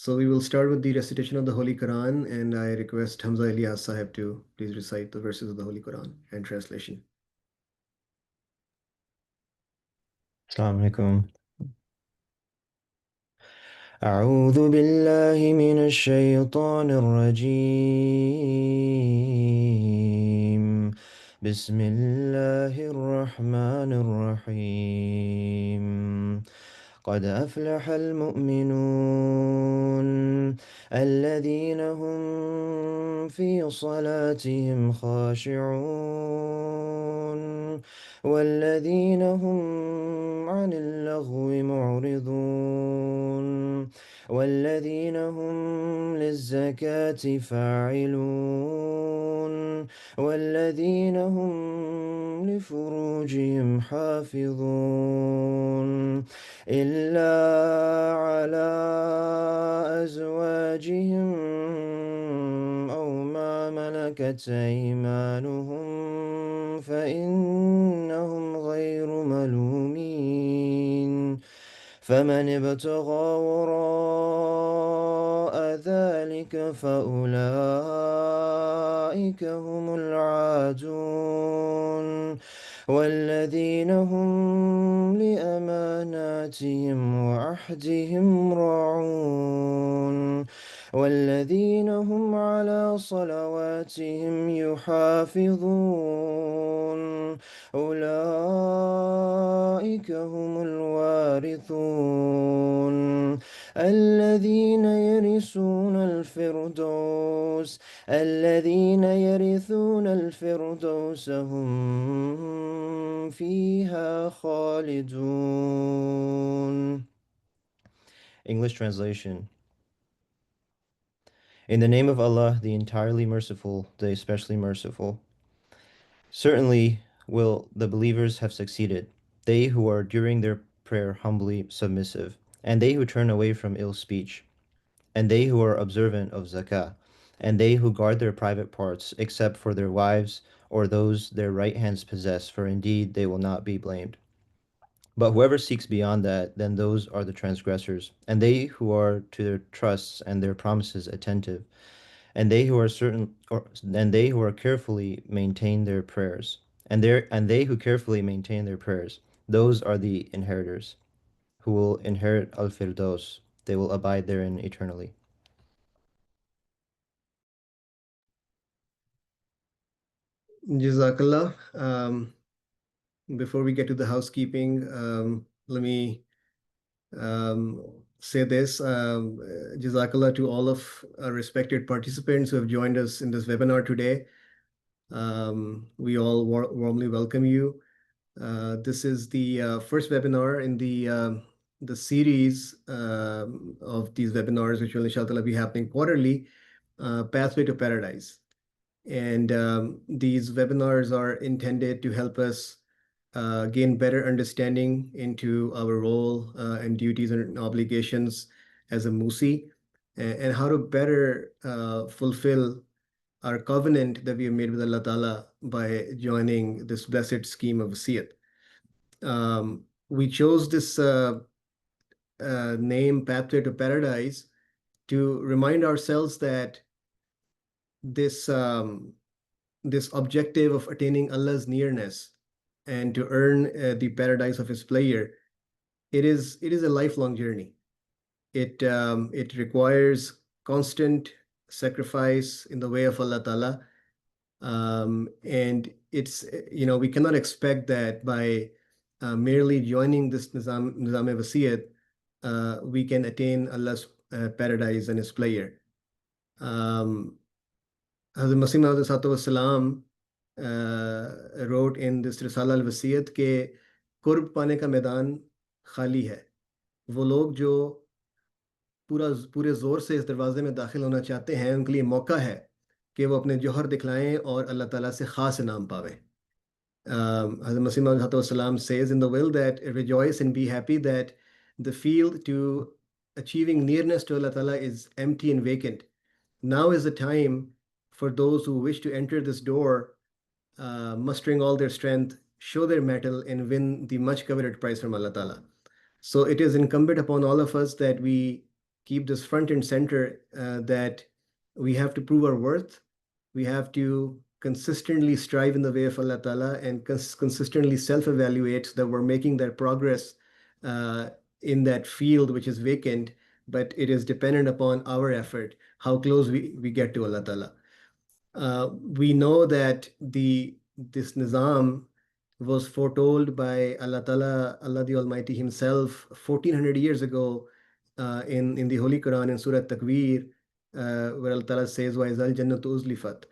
So we will start with the recitation of the Holy Quran, and I request Hamza Ilyas Sahib to please recite the verses of the Holy Quran and translation. Assalamu alaikum. أعوذ بالله من الشيطان الرجيم بسم الله الرحمن الرحيم قد أفلح المؤمنون الذين هم في صلاتهم خاشعون والذين هم عن اللغو معرضون والذين هم للزكاة فاعلون والذين هم لفروجهم حافظون إلا على أزواجهم أو ما ملكت أيمانهم فإنهم غير ملومين فمن ابتغى وراء ذلك فأولئك هم العادون والذين هم لأماناتهم وعهدهم راعون والذين هم على صلواتهم يحافظون أولئك هم الوارثون الذين يرثون الفردوس هم فيها خالدون. English translation. In the name of Allah, the entirely merciful, the especially merciful. Certainly will the believers have succeeded, they who are during their prayer humbly submissive, and they who turn away from ill speech, and they who are observant of zakah, and they who guard their private parts, except for their wives or those their right hands possess, for indeed they will not be blamed. But whoever seeks beyond that, then those are the transgressors, and they who are to their trusts and their promises attentive, and they who are carefully maintain their prayers, and they who carefully maintain their prayers, those are the inheritors, who will inherit al-Firdaus. They will abide therein eternally. Jazakallah. Before we get to the housekeeping, let me say this. Jazakallah to all of our respected participants who have joined us in this webinar today. We all warmly welcome you. This is the first webinar in the series of these webinars, which will inshallah be happening quarterly, Pathway to Paradise. And these webinars are intended to help us gain better understanding into our role and duties and obligations as a Musi, and how to better fulfill our covenant that we have made with Allah Ta'ala by joining this blessed scheme of Wasiyat. We chose this name, Pathway to Paradise, to remind ourselves that this this objective of attaining Allah's nearness and to earn the paradise of His pleasure, it is a lifelong journey. It requires constant sacrifice in the way of Allah Ta'ala, and it's we cannot expect that by merely joining this Nizam-e Wasiyat we can attain Allah's paradise and His pleasure. Hazrat Masih Maud wrote in this Risala al-Wasiyat के कुर्ब पाने का मैदान खाली है. वो लोग जो पूरे जोर से इस दरवाजे में दाखिल होना चाहते हैं, उनके लिए मौका है कि वो अपने जौहर दिखलाएं और अल्लाह ताला से खास इनाम पावें. Hazrat Masih Maud says in the will that rejoice and be happy that the field to achieving nearness to Allah Ta'ala is empty and vacant. Now is the time for those who wish to enter this door, mustering all their strength, show their mettle, and win the much coveted prize from Allah Ta'ala. So it is incumbent upon all of us that we keep this front and center, that we have to prove our worth. We have to consistently strive in the way of Allah Ta'ala and consistently self-evaluate so that we're making that progress uh, in that field which is vacant, but it is dependent upon our effort, how close we get to Allah Ta'ala. We know that this Nizam was foretold by Allah Ta'ala, Allah the Almighty Himself, 1400 years ago, in the Holy Quran in Surah Takwir, where Allah Ta'ala says, "Wa izal jannatu uzlifat,"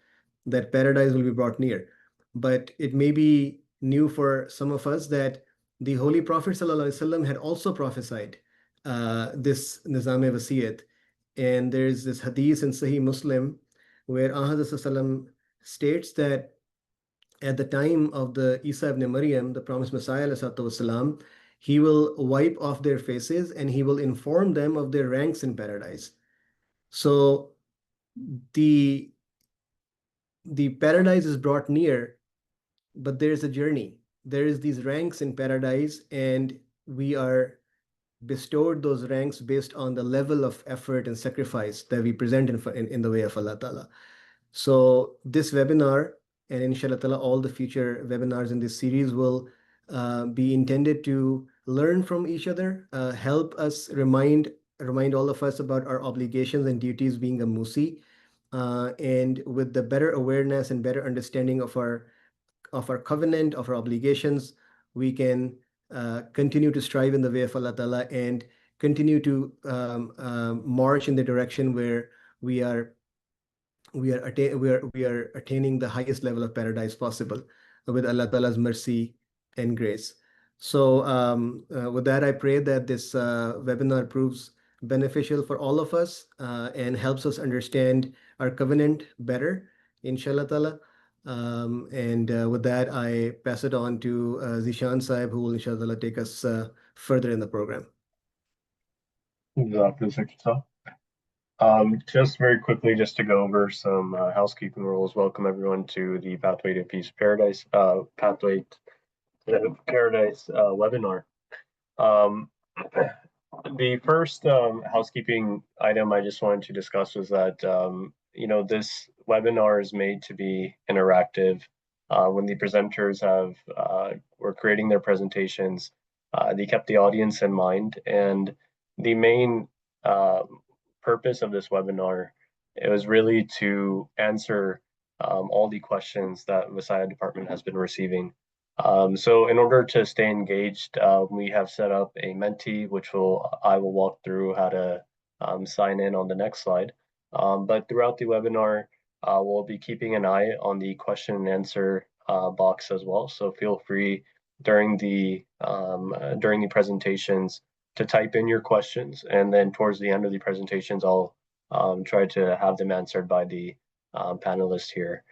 that paradise will be brought near. But it may be new for some of us that the Holy Prophet ﷺ had also prophesied this Nizam-e Wasiyat. And there's this hadith in Sahih Muslim where Ahad states that at the time of the Isa ibn Maryam, the promised Messiah, والسلام, he will wipe off their faces and he will inform them of their ranks in paradise. So the the paradise is brought near, but there's a journey. There is these ranks in paradise, and we are bestowed those ranks based on the level of effort and sacrifice that we present in the way of Allah Ta'ala. So this webinar, and inshallah ta'ala, all the future webinars in this series will be intended to learn from each other, help us remind all of us about our obligations and duties being a Musi, and with the better awareness and better understanding of our covenant, of our obligations, we can continue to strive in the way of Allah Ta'ala and continue to march in the direction where we are we are attaining the highest level of paradise possible with Allah Ta'ala's mercy and grace. So with that, I pray that this webinar proves beneficial for all of us and helps us understand our covenant better, inshallah ta'ala. And with that, I pass it on to Zishan Saib, who will inshallah take us further in the program. Just very quickly, just to go over some housekeeping rules. Welcome everyone to the Pathway to Peace Paradise, Pathway to Paradise webinar. The first housekeeping item I just wanted to discuss was that this webinar is made to be interactive. When the presenters were creating their presentations, they kept the audience in mind, and the main purpose of this webinar, it was really to answer all the questions that Messiah Department has been receiving. So in order to stay engaged, we have set up a Menti, which I will walk through how to sign in on the next slide. But throughout the webinar, we'll be keeping an eye on the question and answer box as well. So feel free during the presentations to type in your questions, and then towards the end of the presentations, I'll try to have them answered by the panelists here.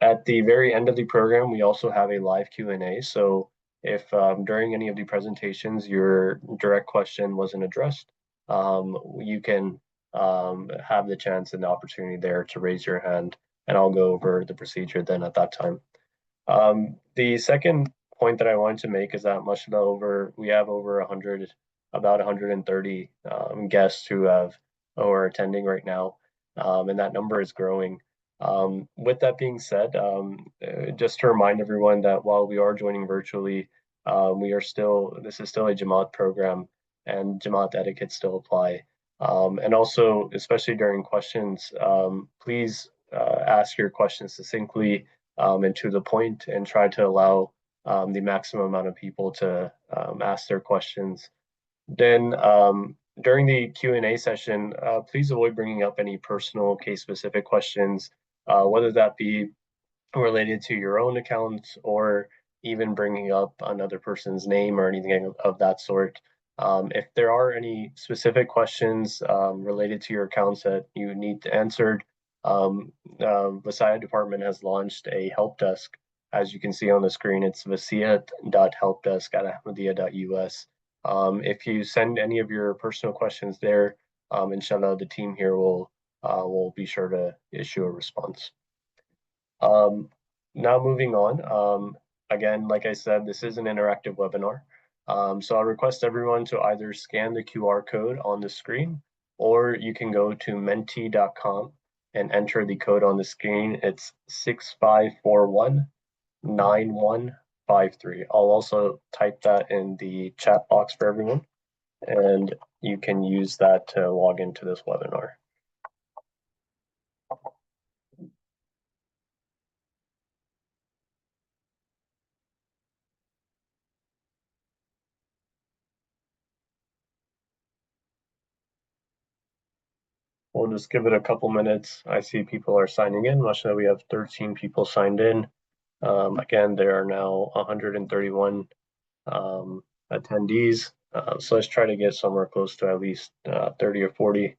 At the very end of the program, we also have a live Q&A. So if during any of the presentations your direct question wasn't addressed, you can have the chance and the opportunity there to raise your hand, and I'll go over the procedure then at that time. The second point that I wanted to make is that we have over 100, about 130 guests who are attending right now, and that number is growing. With that being said, just to remind everyone that while we are joining virtually, this is still a Jamaat program, and Jamaat etiquette still apply. And also, especially during questions, please ask your questions succinctly and to the point, and try to allow the maximum amount of people to ask their questions. Then during the Q&A session, please avoid bringing up any personal case-specific questions, whether that be related to your own account or even bringing up another person's name or anything of that sort. If there are any specific questions related to your accounts that you need answered, Messiah Department has launched a help desk. As you can see on the screen, it's vasiyat.helpdesk@ahmadiyya.us. If you send any of your personal questions there, inshallah, the team here will be sure to issue a response. Now moving on, again, like I said, this is an interactive webinar. So I'll request everyone to either scan the QR code on the screen or you can go to menti.com and enter the code on the screen. It's 65419153. I'll also type that in the chat box for everyone, and you can use that to log into this webinar. We'll just give it a couple minutes. I see people are signing in. Mashallah, we have 13 people signed in. Again, there are now 131 attendees. So let's try to get somewhere close to at least 30 or 40,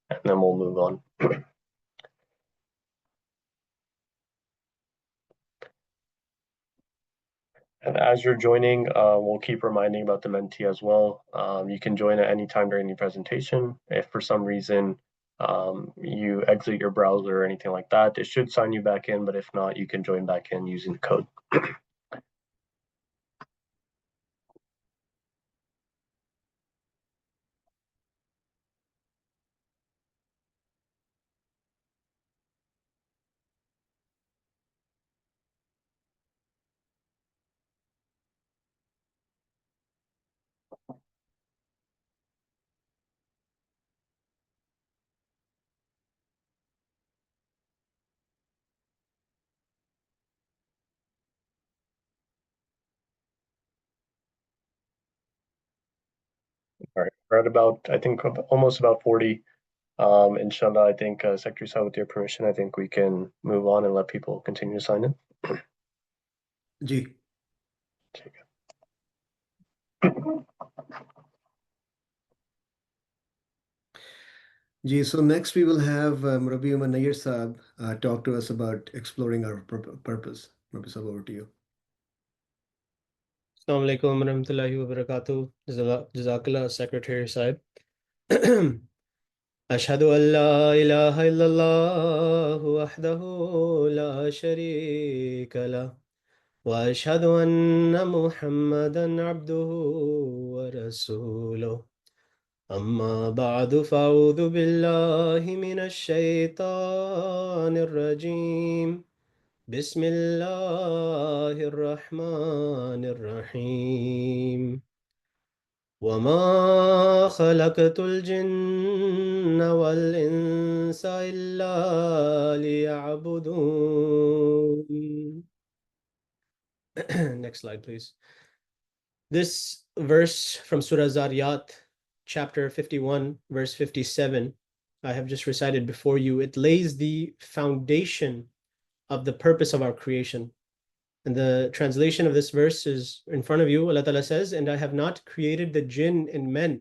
and then we'll move on. And as you're joining, we'll keep reminding about the Menti as well. You can join at any time during the presentation. If for some reason you exit your browser or anything like that, it should sign you back in, but if not, you can join back in using the code. All right, we're at about, I think, almost about 40. Inshallah, I think, Secretary Saad, with your permission, I think we can move on and let people continue to sign in. Ji. Ji, so next we will have Rabi Umar Nair Saab talk to us about exploring our purpose. Rabi Saab, over to you. Assalamu alaikum warahmatullahi wabarakatuh. Jazakallah, Secretary Saib. أشهد أن لا إله إلا الله وحده لا شريك له وأشهد أن محمدا عبده ورسوله أما بعد فأعوذ بالله من الشيطان الرجيم بسم الله الرحمن الرحيم وما خلقت الجن والإنس إلا ليعبدون. Next slide, please. This verse from Surah Zariyat, chapter 51, verse 57, I have just recited before you. It lays the foundation of the purpose of our creation. And the translation of this verse is in front of you. Allah Ta'ala says, "And I have not created the jinn and men,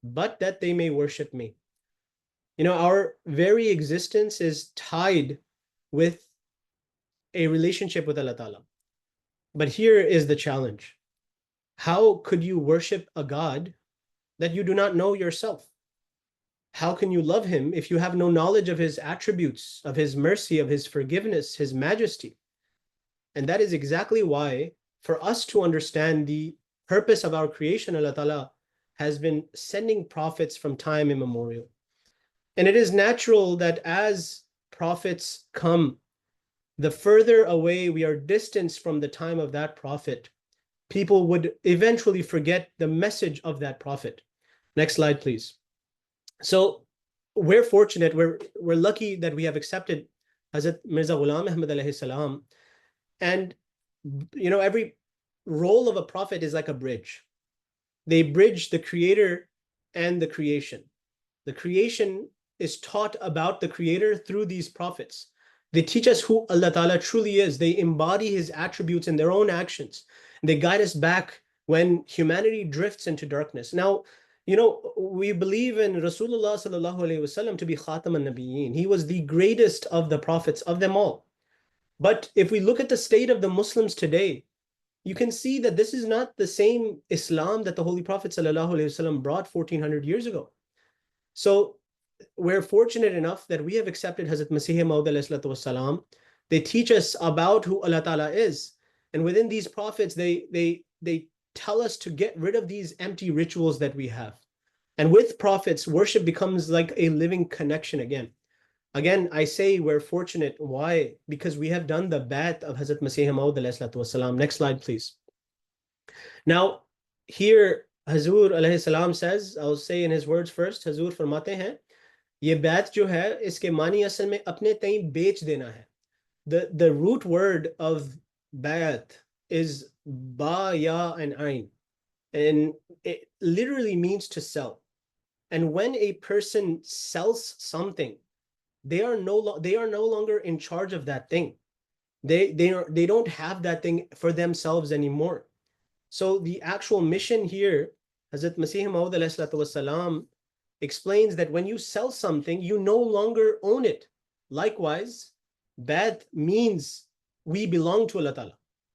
but that they may worship me." You know, our very existence is tied with a relationship with Allah Ta'ala. But here is the challenge. How could you worship a God that you do not know yourself? How can you love him if you have no knowledge of his attributes, of his mercy, of his forgiveness, his majesty? And that is exactly why, for us to understand the purpose of our creation, Allah Ta'ala has been sending prophets from time immemorial. And it is natural that as prophets come, the further away we are distanced from the time of that prophet, people would eventually forget the message of that prophet. Next slide, please. So we're fortunate, we're lucky that we have accepted Hazrat Mirza Ghulam Ahmad alayhi salam. And, you know, every role of a prophet is like a bridge. They bridge the creator and the creation. The creation is taught about the creator through these prophets. They teach us who Allah Ta'ala truly is. They embody his attributes in their own actions. They guide us back when humanity drifts into darkness. Now, you know, we believe in Rasulullah sallallahu alaihi wasallam to be Khatam al-Nabiyyin. He was the greatest of the prophets, of them all. But if we look at the state of the Muslims today, you can see that this is not the same Islam that the Holy Prophet ﷺ brought 1400 years ago. So we're fortunate enough that we have accepted Hazrat Masih Maud ﷺ. They teach us about who Allah Ta'ala is. And within these prophets, they tell us to get rid of these empty rituals that we have. And with prophets, worship becomes like a living connection again. Again, I say we're fortunate. Why? Because we have done the bat of Hazrat Masih Maud alayhi salatu wasalam. Next slide, please. Now, here Hazur alayhi salam says, I'll say in his words first, Hazur फरमाते हैं, ये बैत जो है, इसके मानी असल में अपने तईं बेच देना है. The root word of bayat is ba, ya, and ain. And it literally means to sell. And when a person sells something, they are no longer in charge of that thing. They don't have that thing for themselves anymore. So the actual mission here, Hazrat Masih Maud wasalam explains that when you sell something, you no longer own it. Likewise, bad means we belong to Allah Ta'ala.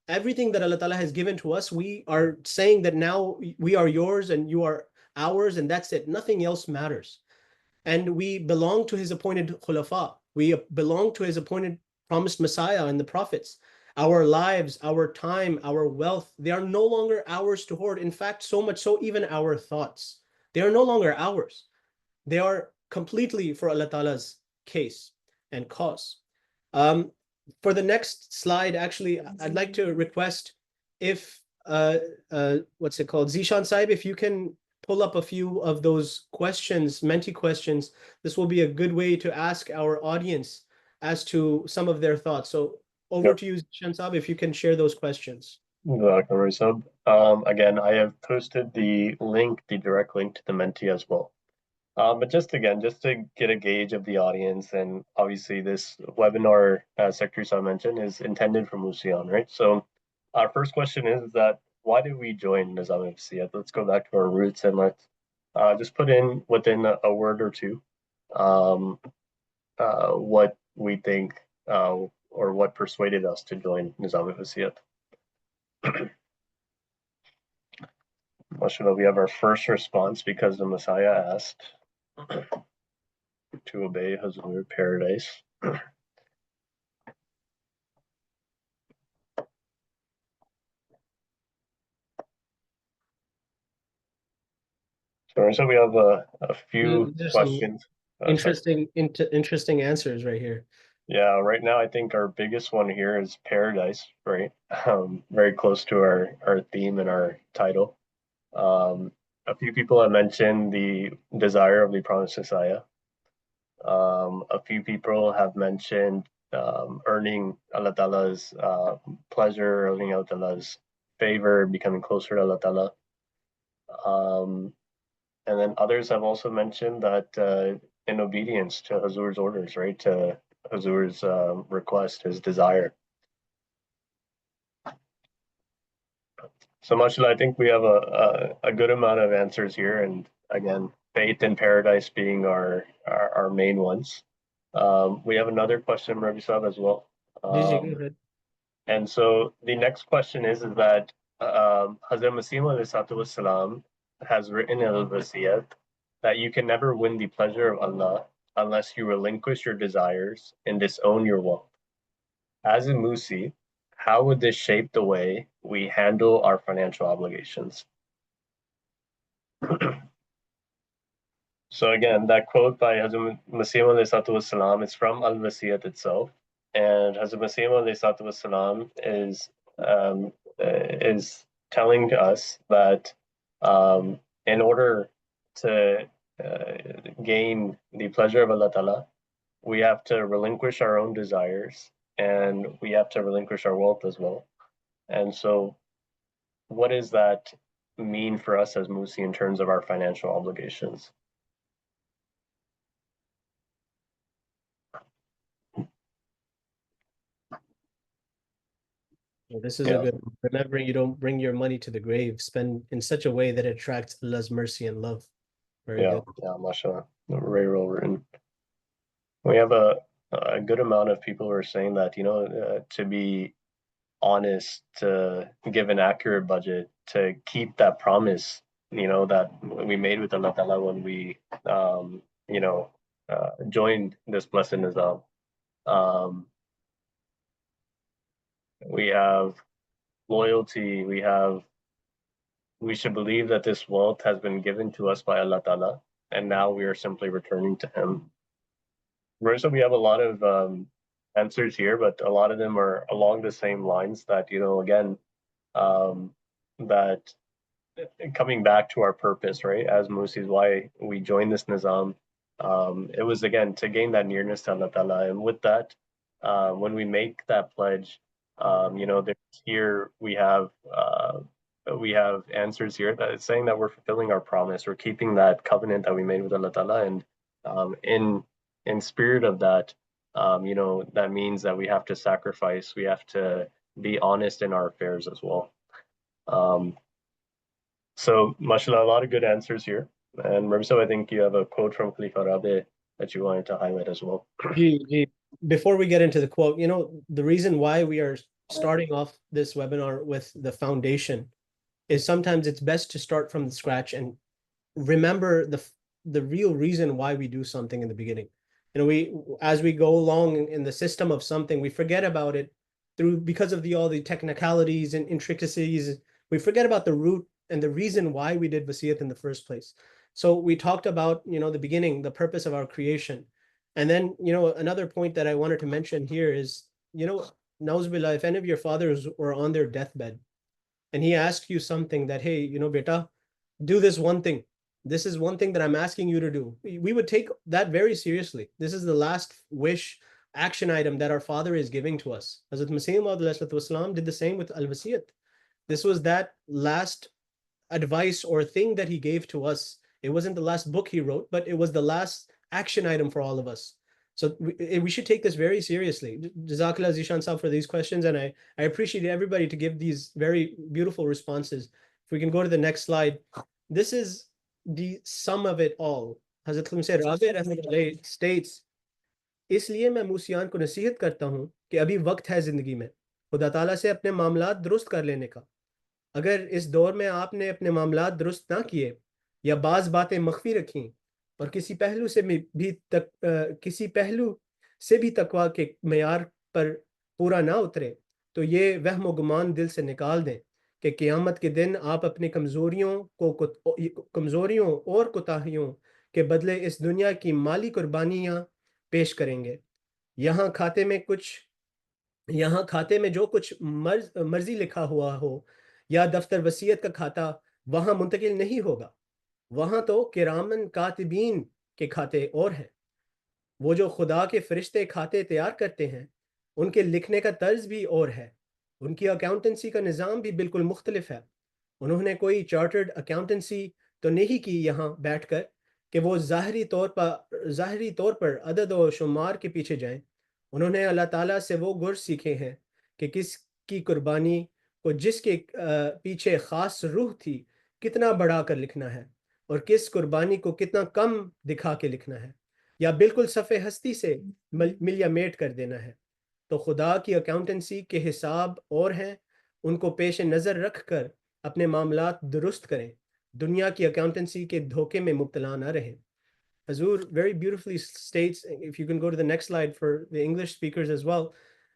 Everything that Allah Ta'ala has given to us, we are saying that now we are yours and you are ours, and that's it. Nothing else matters. And we belong to his appointed khulafa. We belong to his appointed promised Messiah and the prophets. Our lives, our time, our wealth, they are no longer ours to hoard. In fact, so much so, even our thoughts, they are no longer ours. They are completely for Allah Ta'ala's case and cause. For the next slide, actually, I'd like to request if, what's it called? Zishan Saib, if you can pull up a few of those questions, Menti questions, this will be a good way to ask our audience as to some of their thoughts. So over to you, Zishan Saib, if you can share those questions. Again, I have posted the link, the direct link to the Menti as well. But just to get a gauge of the audience, and obviously this webinar, as Secretary Saab mentioned, is intended for Musi, right? So our first question is that why did we join Nizam Ibsiyat? Let's go back to our roots and let's just put in within a word or two what we think or what persuaded us to join Nizam Ibsiyat. MashaAllah, we have our first response because the Messiah asked to obey Hazur paradise. So we have a few questions. Interesting answers right here. Yeah, right now I think our biggest one here is paradise, right? Very close to our theme and our title. A few people have mentioned the desire of the promised Messiah. A few people have mentioned earning Allah Ta'ala's pleasure, earning Allah Ta'ala's favor, becoming closer to Allah Ta'ala. And then others have also mentioned that in obedience to Hazur's orders, right? To Hazur's request, his desire. So mashallah, I think we have a good amount of answers here, and again, faith and paradise being our main ones. We have another question, Rabbi Saab, as well. Go ahead. And so the next question is that Hazrat Masih Wasallam has written in al-Wasiyat that you can never win the pleasure of Allah unless you relinquish your desires and disown your wealth. As a Musi, how would this shape the way we handle our financial obligations? So again, that quote by Hazrat Masih Wasallam is from al-Wasiyat itself. And Hazrat Masih Wasallam is telling us that in order to gain the pleasure of Allah Ta'ala, we have to relinquish our own desires and we have to relinquish our wealth as well. And so what does that mean for us as Musi in terms of our financial obligations? Well, this is a good one. Remembering you don't bring your money to the grave, spend in such a way that it attracts Allah's mercy and love. Very good. Yeah, mashallah. Very well written. We have a good amount of people who are saying that, to be honest, to give an accurate budget, to keep that promise, that we made with Allah Ta'ala when we, joined this blessed Nizam. We have loyalty, we have we should believe that this wealth has been given to us by Allah Ta'ala, and now we are simply returning to Him. So we have a lot of answers here, but a lot of them are along the same lines that, again, that coming back to our purpose, right? As Musi is why we joined this Nizam. It was again to gain that nearness to Allah Ta'ala. And with that, when we make that pledge, there's here we have answers here that it's saying that we're fulfilling our promise, we're keeping that covenant that we made with Allah Ta'ala, and in spirit of that, that means that we have to sacrifice, we have to be honest in our affairs as well. So, mashallah, a lot of good answers here. And Marisa, I think you have a quote from Khalifa Rabi that you wanted to highlight as well. Before we get into the quote, the reason why we are starting off this webinar with the foundation is sometimes it's best to start from the scratch and remember the real reason why we do something in the beginning. As we go along in the system of something, we forget about it because of all the technicalities and intricacies. We forget about the root and the reason why we did wasiyat in the first place. So we talked about, the beginning, the purpose of our creation. And then, another point that I wanted to mention here is, Nauzubillah, if any of your fathers were on their deathbed and he asked you something that, hey, beta, do this one thing. This is one thing that I'm asking you to do. We would take that very seriously. This is the last wish action item that our father is giving to us. Hazrat Masih Maud did the same with al-wasiyat. This was that last advice or thing that he gave to us. It wasn't the last book he wrote, but it was the last action item for all of us. So we should take this very seriously. Jazakallah Zishan Saab for these questions, and I appreciate everybody to give these very beautiful responses. If we can go to the next slide. This is the sum of it all. Hazrat Musi Rabi states, इसलिए मैं मूसियान को नसीहत करता हूँ कि अभी वक्त है ज़िंदगी में खुदा ताला से अपने मामलात दुरुस्त कर लेने का। अगर इस दौर में आपने अपने मामलात दुरुस्त ना किए या बाज़ बातें मख्फी रखीं और किसी पहलू से भी तकवा के मेयार पर पूरा ना उतरे, तो ये वहम व गुमान दिल से निकाल दें कि क़यामत के दिन आप अपनी कमज़ोरियों और कोताहियों के बदले इस दुनिया की माली कुर्बानियाँ पेश करेंगे। यहाँ खाते में जो कुछ मर्जी लिखा हुआ हो या दफ्तर वसीयत का खाता वहां मुंतकिल नहीं होगा। वहां तो किरामन कातिबीन के खाते और हैं। वो जो खुदा के फरिश्ते खाते तैयार करते हैं, उनके लिखने का तर्ज भी और है। उनकी अकाउंटेंसी का निज़ाम भी बिल्कुल मुख्तलिफ है। उन्होंने कोई चार्टर्ड अकाउंटेंसी तो नहीं की यहाँ बैठकर कि वो ज़ाहरी तौर पर अदद व शुमार के पीछे जाएं। उन्होंने अल्लाह ताला से वो गुर सीखे हैं कि किसकी कुर्बानी को जिसके पीछे ख़ास रूह थी कितना बढ़ा कर लिखना है और किस कुर्बानी को कितना कम दिखा के लिखना है या बिल्कुल सफ़े हस्ती से मिलिया मेट कर देना है। तो खुदा की अकाउंटेंसी के हिसाब और हैं, उनको पेश नज़र रख कर अपने मामलात दुरुस्त करें, दुनिया की अकाउंटेंसी के धोखे में मुब्तला ना रहें। Hazur very beautifully states, if you can go to the next slide for the English speakers as well,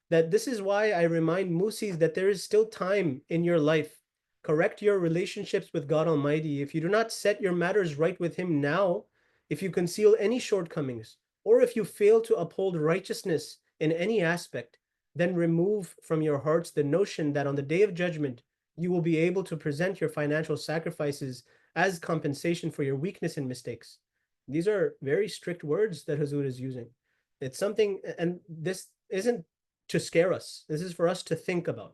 that this is why I remind Musis that there is still time in your life. Correct your relationships with God Almighty. If you do not set your matters right with Him now, if you conceal any shortcomings, or if you fail to uphold righteousness in any aspect, then remove from your hearts the notion that on the day of judgment, you will be able to present your financial sacrifices as compensation for your weakness and mistakes. These are very strict words that Hazur is using. It's something, and this isn't to scare us. This is for us to think about.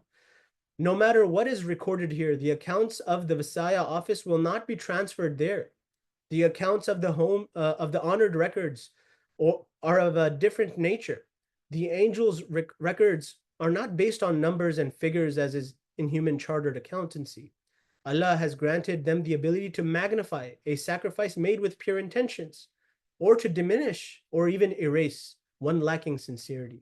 No matter what is recorded here, the accounts of the Visaya office will not be transferred there. The accounts of the honored records are of a different nature. The angels' records are not based on numbers and figures as is in human chartered accountancy. Allah has granted them the ability to magnify a sacrifice made with pure intentions, or to diminish or even erase one lacking sincerity.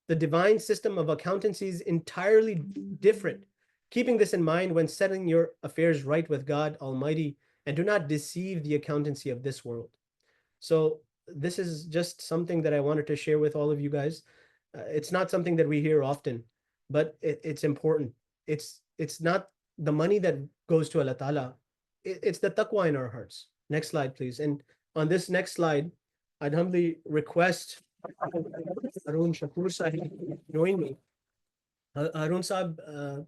The divine system of accountancy is entirely different. Keeping this in mind when setting your affairs right with God Almighty, and do not deceive the accountancy of this world. So this is just something that I wanted to share with all of you guys. It's not something that we hear often, but it's important. It's not the money that goes to Allah Ta'ala. It's the taqwa in our hearts. Next slide, please. And on this next slide, I'd humbly request Arun Shakur Sahib join me. Arun Saab,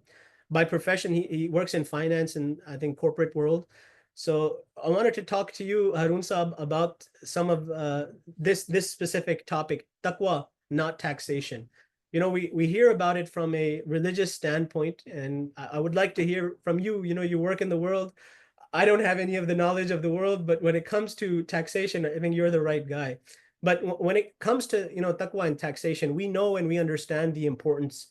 by profession, he works in finance and I think corporate world. So I wanted to talk to you, Harun Saab, about some of this specific topic, taqwa, not taxation. You know, we hear about it from a religious standpoint, and I would like to hear from you. You know, you work in the world. I don't have any of the knowledge of the world, but when it comes to taxation, I think you're the right guy. But when it comes to, you know, taqwa and taxation, we know and we understand the importance.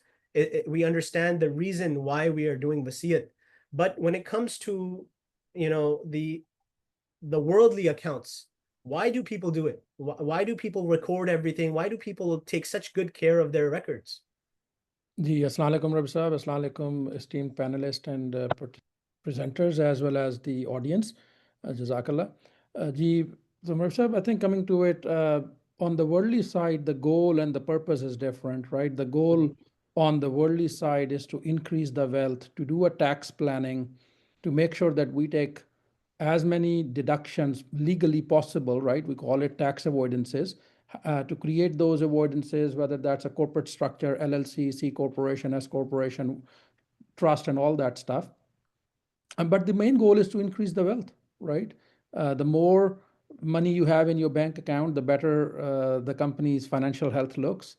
We understand the reason why we are doing wasiyat. But when it comes to, you know, the worldly accounts, why do people do it? Why do people record everything? Why do people take such good care of their records? Ji, Assalamu alaikum, Rabi Saab. Assalamu alaikum, esteemed panelists and presenters, as well as the audience. Jazakallah. Ji, so Rabi Saab, I think coming to it, on the worldly side, the goal and the purpose is different, right? The goal on the worldly side is to increase the wealth, to do a tax planning, to make sure that we take as many deductions legally possible, right? We call it tax avoidances, to create those avoidances, whether that's a corporate structure, LLC, C corporation, S corporation, trust, and all that stuff. But the main goal is to increase the wealth, right? The more money you have in your bank account, the better the company's financial health looks.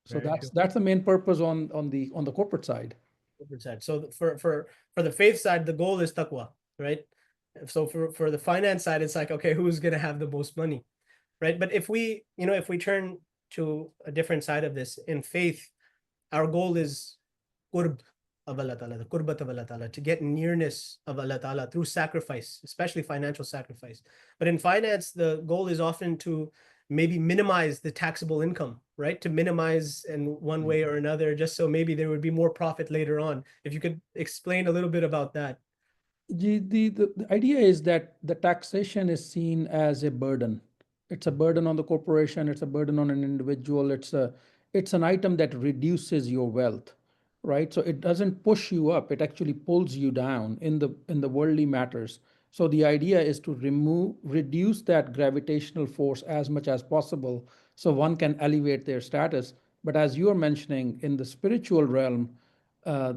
So Very true. that's the main purpose on the corporate side. Corporate side. So for the faith side, the goal is taqwa, right? So for the finance side, it's like, okay, who's gonna have the most money, right? But if we, you know, if we turn to a different side of this, in faith, our goal is qurb of Allah Ta'ala, the qurbat of Allah Ta'ala, to get nearness of Allah Ta'ala through sacrifice, especially financial sacrifice. But in finance, the goal is often to maybe minimize the taxable income, right? To minimize in one way or another, just so maybe there would be more profit later on. If you could explain a little bit about that. The idea is that the taxation is seen as a burden. It's a burden on the corporation, it's a burden on an individual, it's an item that reduces your wealth, right? So it doesn't push you up, it actually pulls you down in the worldly matters. So the idea is to reduce that gravitational force as much as possible so one can elevate their status. But as you are mentioning, in the spiritual realm, uh,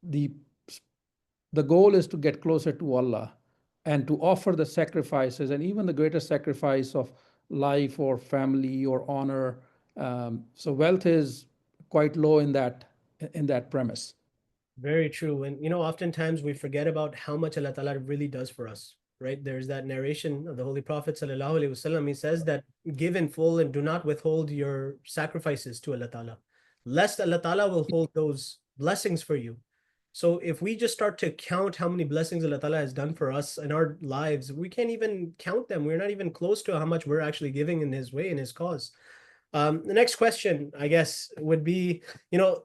the the goal is to get closer to Allah and to offer the sacrifices, and even the greatest sacrifice of life or family or honor. So wealth is quite low in that premise. Very true. And you know, oftentimes we forget about how much Allah Ta'ala really does for us, right? There's that narration of the Holy Prophet Sallallahu Alaihi Wasallam. He says that give in full and do not withhold your sacrifices to Allah Ta'ala, lest Allah Ta'ala will hold those blessings for you. So if we just start to count how many blessings Allah Ta'ala has done for us in our lives, we can't even count them. We're not even close to how much we're actually giving in His way, in His cause. The next question, I guess, would be, you know,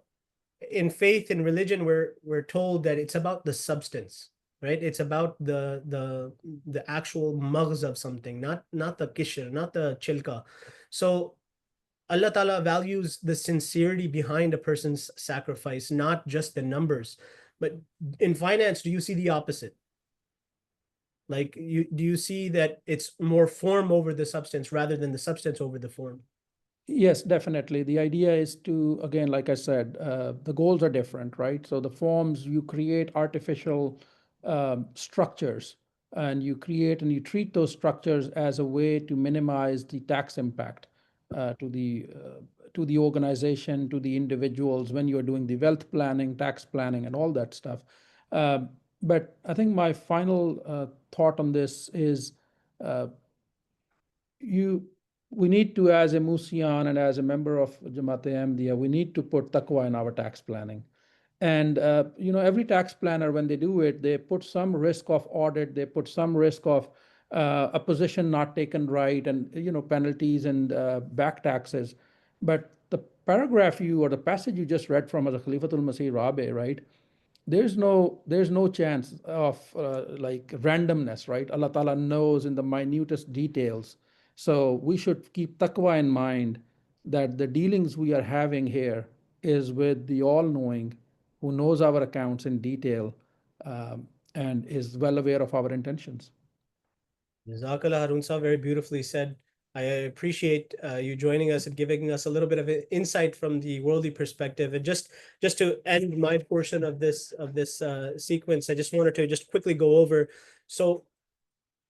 in faith and religion, we're told that it's about the substance, right? It's about the actual maghz of something, not the kishr, not the chilka. So Allah Ta'ala values the sincerity behind a person's sacrifice, not just the numbers. But in finance, do you see the opposite? Like, do you see that it's more form over the substance rather than the substance over the form? Yes, definitely. The idea is to, again, like I said, the goals are different, right? So the forms, you create artificial structures, and you create and you treat those structures as a way to minimize the tax impact to the organization, to the individuals when you're doing the wealth planning, tax planning, and all that stuff. But I think my final thought on this is uh, you we need to, as a Musian and as a member of Jamaat-e Ahmadiyya, we need to put taqwa in our tax planning. And every tax planner, when they do it, they put some risk of audit, they put some risk of a position not taken right, and penalties and back taxes. But the paragraph you or the passage you just read from as a Khalifatul Masih Rabe, right? There's no chance of like randomness, right? Allah Ta'ala knows in the minutest details. So we should keep taqwa in mind, that the dealings we are having here is with the all-knowing, who knows our accounts in detail, and is well aware of our intentions. Jazakallah Harun Sahib, very beautifully said. I appreciate you joining us and giving us a little bit of insight from the worldly perspective. And just to end my portion of this sequence, I just wanted to just quickly go over. So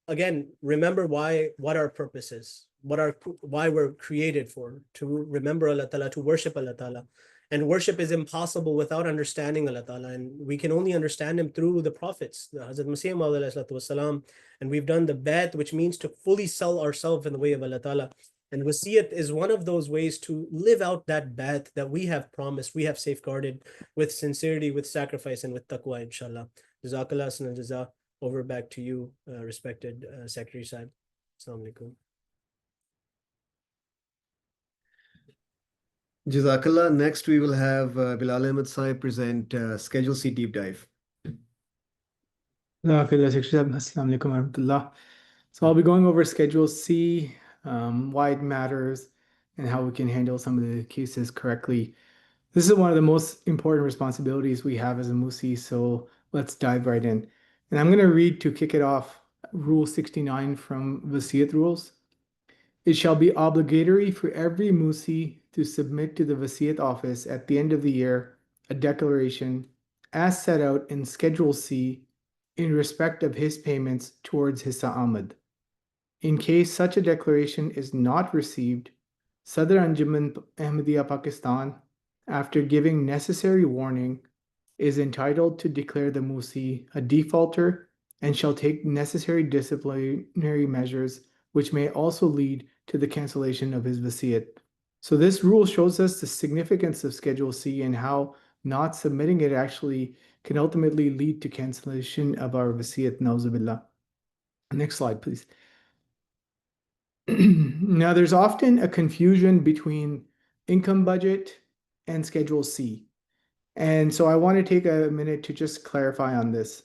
again, remember what our purpose is, why we're created for, to remember Allah Ta'ala, to worship Allah Ta'ala. And worship is impossible without understanding Allah Ta'ala. And we can only understand him through the prophets, the Hazrat Musi wasalam. And we've done the bayt, which means to fully sell ourselves in the way of Allah Ta'ala. And wasiyat is one of those ways to live out that bayt that we have promised, we have safeguarded with sincerity, with sacrifice, and with taqwa, inshallah. Jazakallah sana jaza. Over back to you, respected Secretary Sahib. Assalamu alaikum. Jazakallah. Next, we will have Bilal Ahmed Sahib present Schedule C Deep Dive. Assalamu alaikum warahmatullah. So I'll be going over Schedule C, why it matters, and how we can handle some of the cases correctly. This is one of the most important responsibilities we have as a Musi, so let's dive right in. And I'm going to read to kick it off Rule 69 from Wasiyat Rules. It shall be obligatory for every Musi to submit to the Wasiyat office at the end of the year a declaration as set out in Schedule C in respect of his payments towards Hissa Ahmad. In case such a declaration is not received, Sadr Anjuman Ahmadiyya Pakistan, after giving necessary warning, is entitled to declare the Musi a defaulter and shall take necessary disciplinary measures, which may also lead to the cancellation of his Wasiyat. So this rule shows us the significance of Schedule C and how not submitting it actually can ultimately lead to cancellation of our Wasiyat, Nauzubillah. Next slide, please. Now, there's often a confusion between income budget and Schedule C. And so I want to take a minute to just clarify on this.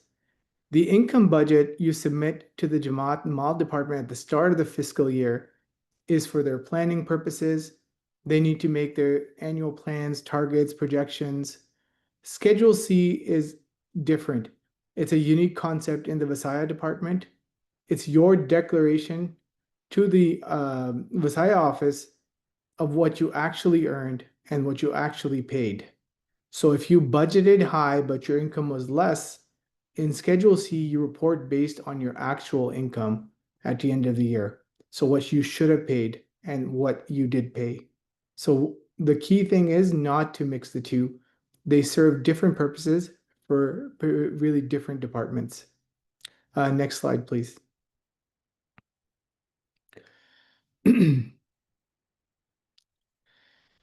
The income budget you submit to the Jamaat and Mal department at the start of the fiscal year is for their planning purposes. They need to make their annual plans, targets, projections. Schedule C is different. It's a unique concept in the Vasaya department. It's your declaration to the Vasaya office of what you actually earned and what you actually paid. So if you budgeted high but your income was less, in Schedule C, you report based on your actual income at the end of the year. So what you should have paid and what you did pay. So the key thing is not to mix the two. They serve different purposes for really different departments. Next slide, please.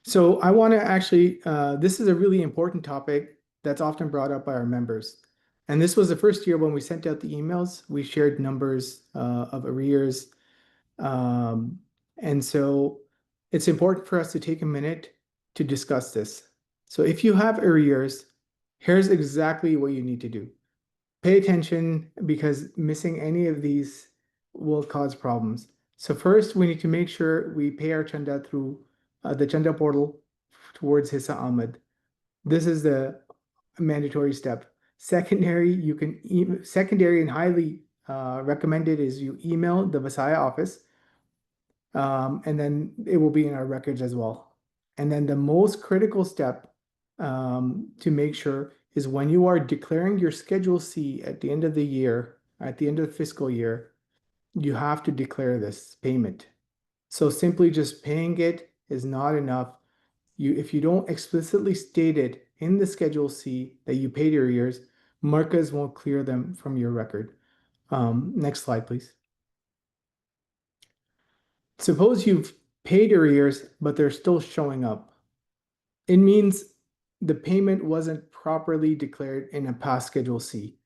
So I want to actually, this is a really important topic that's often brought up by our members. And this was the first year when we sent out the emails, we shared numbers of arrears. And so it's important for us to take a minute to discuss this. So if you have arrears, here's exactly what you need to do. Pay attention because missing any of these will cause problems. So first, we need to make sure we pay our chanda through the chanda portal towards Hissa Ahmad. This is the mandatory step. Secondary, secondary and highly recommended is you email the Vasaya office, and then it will be in our records as well. And then the most critical step to make sure is when you are declaring your Schedule C at the end of the year, at the end of the fiscal year, you have to declare this payment. So simply just paying it is not enough. If you don't explicitly state it in the Schedule C that you paid your arrears, Markaz won't clear them from your record. Next slide, please. Suppose you've paid your arrears, but they're still showing up. It means the payment wasn't properly declared in a past Schedule C.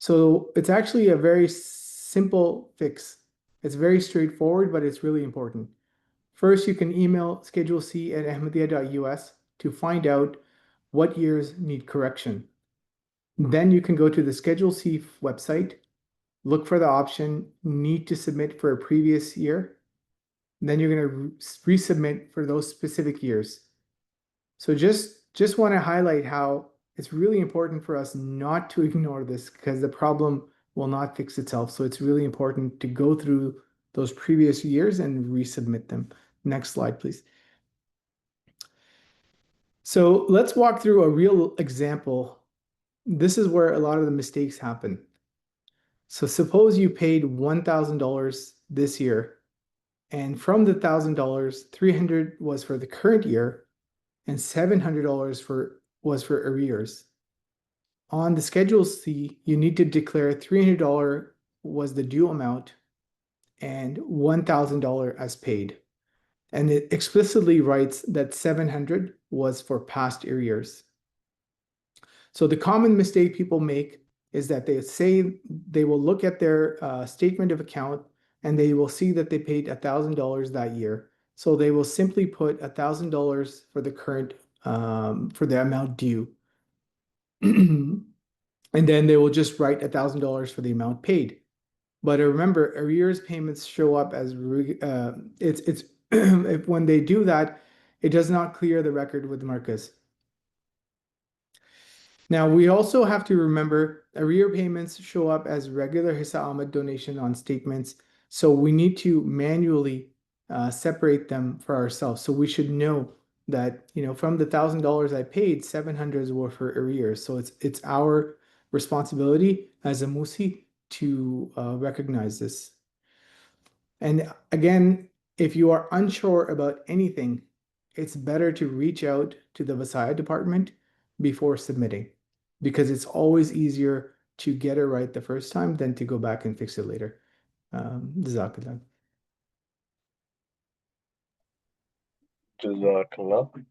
So it's actually a very simple fix. It's very straightforward, but it's really important. First, you can email Schedule C at ahmadiyya.us to find out what years need correction. Then you can go to the Schedule C website, look for the option Need to Submit for a previous year. Then you're going to resubmit for those specific years. So just want to highlight how it's really important for us not to ignore this because the problem will not fix itself. So it's really important to go through those previous years and resubmit them. Next slide, please. So let's walk through a real example. This is where a lot of the mistakes happen. So suppose you paid $1,000 this year, and from the $1,000, 300 was for the current year, and $700 was for arrears. On the Schedule C, you need to declare $300 was the due amount and $1,000 as paid. And it explicitly writes that 700 was for past arrears. So the common mistake people make is that they say they will look at their statement of account and they will see that they paid $1,000 that year. So they will simply put $1,000 for the current for the amount due. And then they will just write $1,000 for the amount paid. But remember, arrears payments show up as it's if when they do that, it does not clear the record with Marcus. Now we also have to remember arrear payments show up as regular Hissa Ahmad donation on statements, so we need to manually separate them for ourselves. So we should know that from the $1,000 I paid, 700 were for arrears. So it's our responsibility as a Musi to recognize this. And again, if you are unsure about anything, it's better to reach out to the Visaya department before submitting, because it's always easier to get it right the first time than to go back and fix it later. Jazakallah. Jazakallah.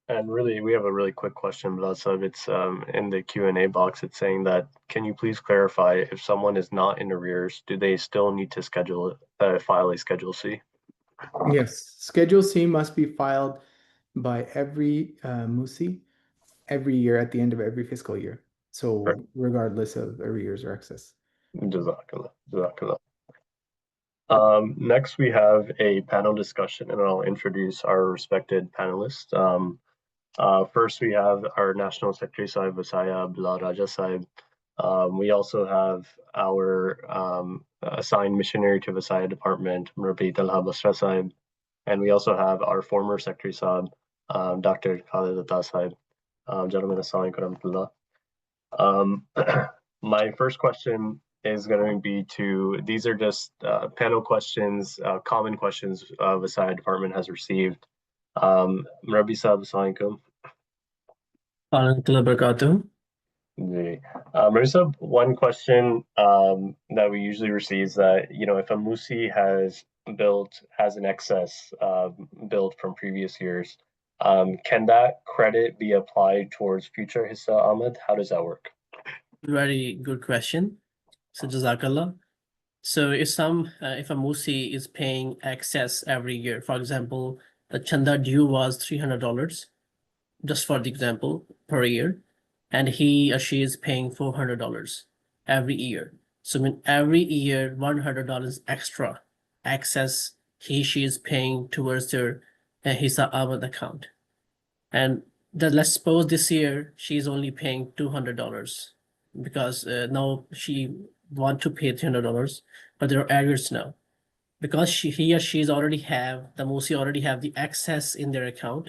And really, we have a really quick question, but also it's in the Q&A box. It's saying that, can you please clarify if someone is not in arrears, do they still need to file a Schedule C? Yes, Schedule C must be filed by every Musi every year at the end of every fiscal year. So Right. regardless of arrears or excess. Jazakallah. Jazakallah. Next, we have a panel discussion, and I'll introduce our respected panelists. First, we have our National Secretary Sahib Vasaya Abdullah Raja Sahib. We also have our assigned missionary to Vasaya Department, Murabbi Talha Basra Sahib. And we also have our former Secretary Sahib, Dr. Khalid Atta Sahib. Gentlemen, assalamu alaikum. My first question is going to be these are just panel questions, common questions Vasaya Department has received. Murabbi Sahib, assalamu alaikum. Marisa, one question that we usually receive is that, if a Musi has an excess built from previous years, can that credit be applied towards future Hissa Ahmad? How does that work? Very good question. So Jazakallah. So if a Musi is paying excess every year, for example, the chanda due was $300, just for the example, per year, and he or she is paying $400 every year. So every year, $100 extra excess she is paying towards their Hissa Ahmad account. And let's suppose this year she's only paying $200 because now she want to pay $300, but there are arrears now. Because he or she already have the Musi already have the excess in their account,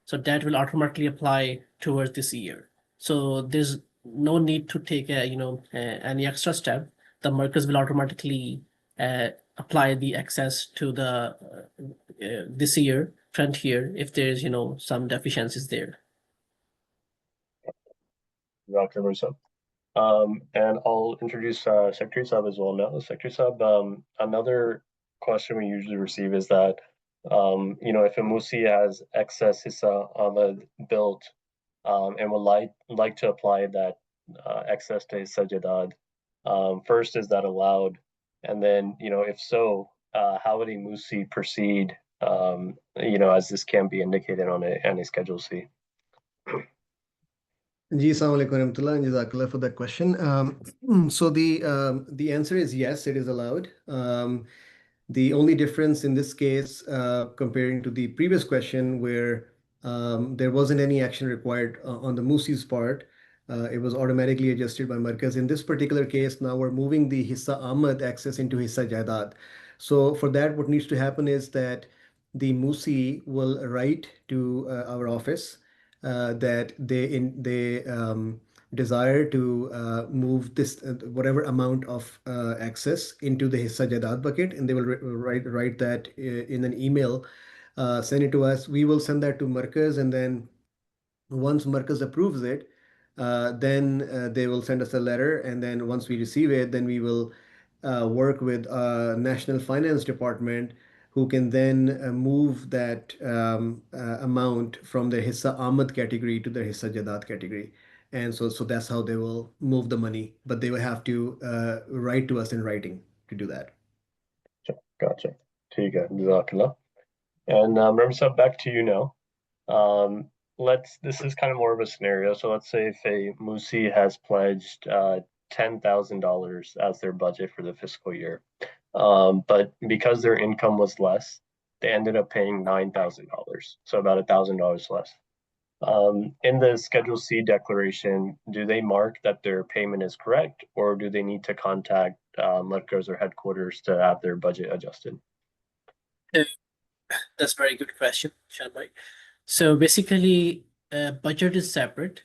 so that will automatically apply towards this year. So there's no need to take any extra step. The markers will automatically apply the excess to the this year, current year, if there's some deficiencies there. Dr. Marisa. And I'll introduce Secretary Sahib as well now. Secretary Sahib, another question we usually receive is that, if a Musi has excess Hissa Ahmad built and would like to apply that excess to Hissa Jadad, first, is that allowed? And then, if so, how would a Musi proceed, as this can be indicated on a Schedule C? Ji, assalamu alaikum warahmatullah, and jazakallah for that question. So the answer is yes, it is allowed. The only difference in this case, comparing to the previous question where there wasn't any action required on the Musi's part. It was automatically adjusted by Markaz. In this particular case, now we're moving the Hissa Ahmad access into Hissa Jaidat. So for that, what needs to happen is that the Musi will write to our office that they desire to move this whatever amount of access into the Hissa Jaidat bucket, and they will write that in an email, send it to us. We will send that to Markaz, and then once Markaz approves it, then they will send us a letter, and then once we receive it, then we will work with National Finance Department, who can then move that amount from the Hissa Ahmad category to the Hissa Jadat category. And so that's how they will move the money, but they will have to write to us in writing to do that. Gotcha. ठीक है, Jazakallah. And Ramsa, back to you now. This is kind of more of a scenario. So let's say if a Musi has pledged $10,000 as their budget for the fiscal year, but because their income was less, they ended up paying $9,000, so about $1,000 less. In the Schedule C declaration, do they mark that their payment is correct, or do they need to contact Markaz or headquarters to have their budget adjusted? That's a very good question, Shanbhai. So basically, budget is separate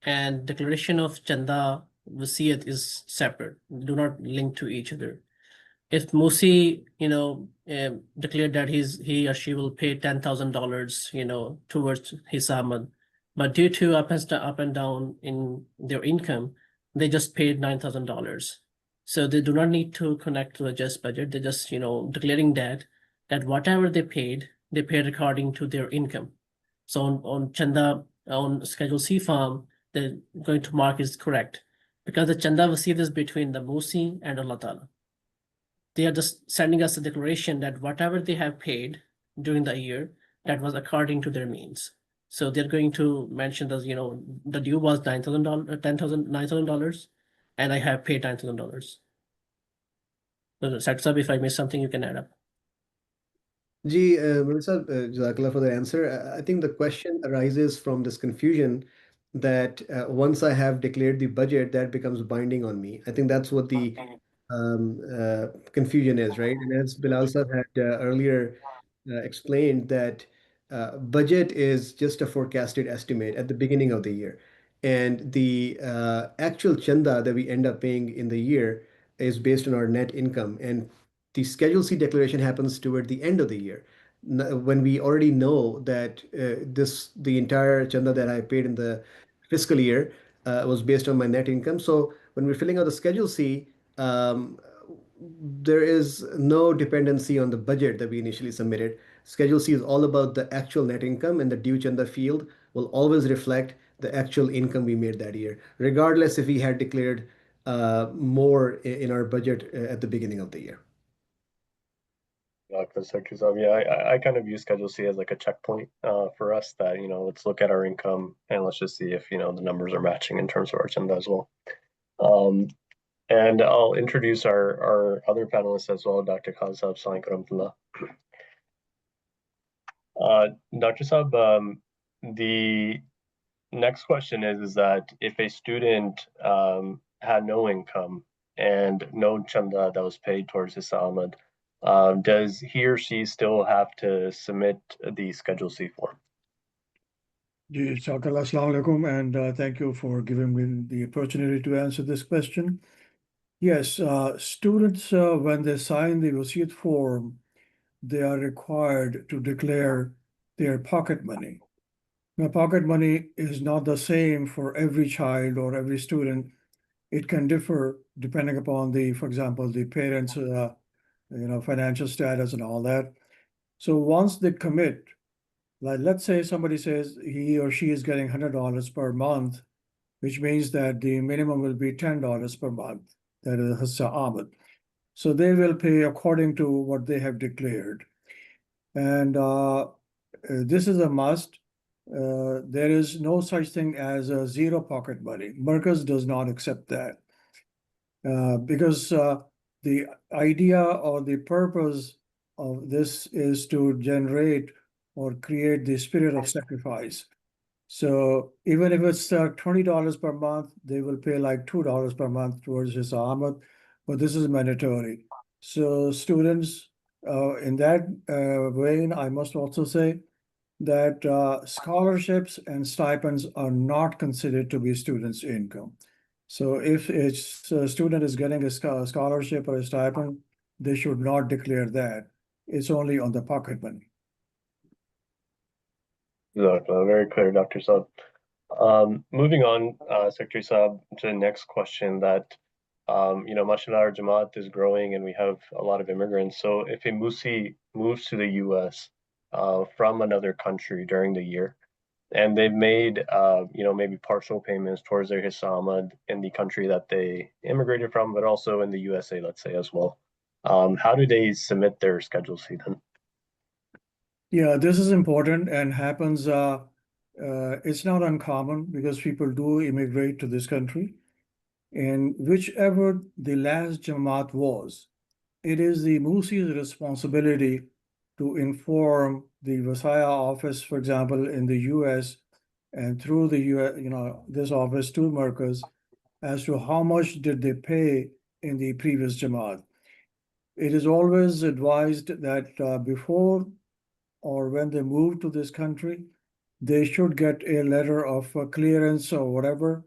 and declaration of Chanda Wasiyat is separate, do not link to each other. If Musi, declared that he or she will pay $10,000, towards his Ahmad, but due to up and down in their income, they just paid $9,000. So they do not need to connect to adjust budget. They're just, declaring that whatever they paid according to their income. So on Chanda, on Schedule C form, they're going to mark is correct because the Chanda Wasiyat is between the Musi and Allah Ta'ala. They are just sending us a declaration that whatever they have paid during the year, that was according to their means. So they're going to mention that, the due was $9,000, and I have paid $9,000. So, Sab, if I missed something, you can add up. Ji, Melissa, Jazakallah for the answer. I think the question arises from this confusion that once I have declared the budget, that becomes binding on me. I think that's what the confusion is, right? And as Bilal sir had earlier explained, that budget is just a forecasted estimate at the beginning of the year. And the actual chanda that we end up paying in the year is based on our net income. And the Schedule C declaration happens toward the end of the year, when we already know that the entire chanda that I paid in the fiscal year was based on my net income. So when we're filling out the Schedule C, there is no dependency on the budget that we initially submitted. Schedule C is all about the actual net income, and the due chanda field will always reflect the actual income we made that year, regardless if we had declared more in our budget at the beginning of the year. Yeah, I kind of use Schedule C as like a checkpoint for us that, let's look at our income and let's just see if, the numbers are matching in terms of our chanda as well. And I'll introduce our other panelists as well, Dr. Khan Saab. Assalamu alaikum. Dr. Saab, the next question is that if a student had no income and no chanda that was paid towards his Ahmad, does he or she still have to submit the Schedule C form? Assalamu alaikum, and thank you for giving me the opportunity to answer this question. Yes, students, when they sign the Wasiyat form, they are required to declare their pocket money. Now, pocket money is not the same for every child or every student. It can differ depending upon for example, the parents' financial status and all that. So once they commit, like let's say somebody says he or she is getting $100 per month, which means that the minimum will be $10 per month. That is Hissa Ahmad. So they will pay according to what they have declared. And this is a must. There is no such thing as a zero pocket money. Markaz does not accept that. Because the idea or the purpose of this is to generate or create the spirit of sacrifice. So even if it's $20 per month, they will pay like $2 per month towards his Ahmad, but this is mandatory. So students, in that vein, I must also say that scholarships and stipends are not considered to be students' income. So if a student is getting a scholarship or a stipend, they should not declare that. It's only on the pocket money. Very clear, Dr. Saab. Moving on, Secretary Saab, to the next question that, mashallah, our Jamaat is growing and we have a lot of immigrants. So if a Musi moves to the US from another country during the year, and they've made, maybe partial payments towards their Hisamad in the country that they immigrated from, but also in the USA, let's say, as well. How do they submit their Schedule C then? Yeah, this is important and happens, it's not uncommon because people do immigrate to this country. And whichever the last Jamaat was, it is the Musi's responsibility to inform the Vasaya office, for example, in the US, and through the US, this office to Merkaz, as to how much did they pay in the previous Jamaat. It is always advised that before or when they move to this country, they should get a letter of clearance or whatever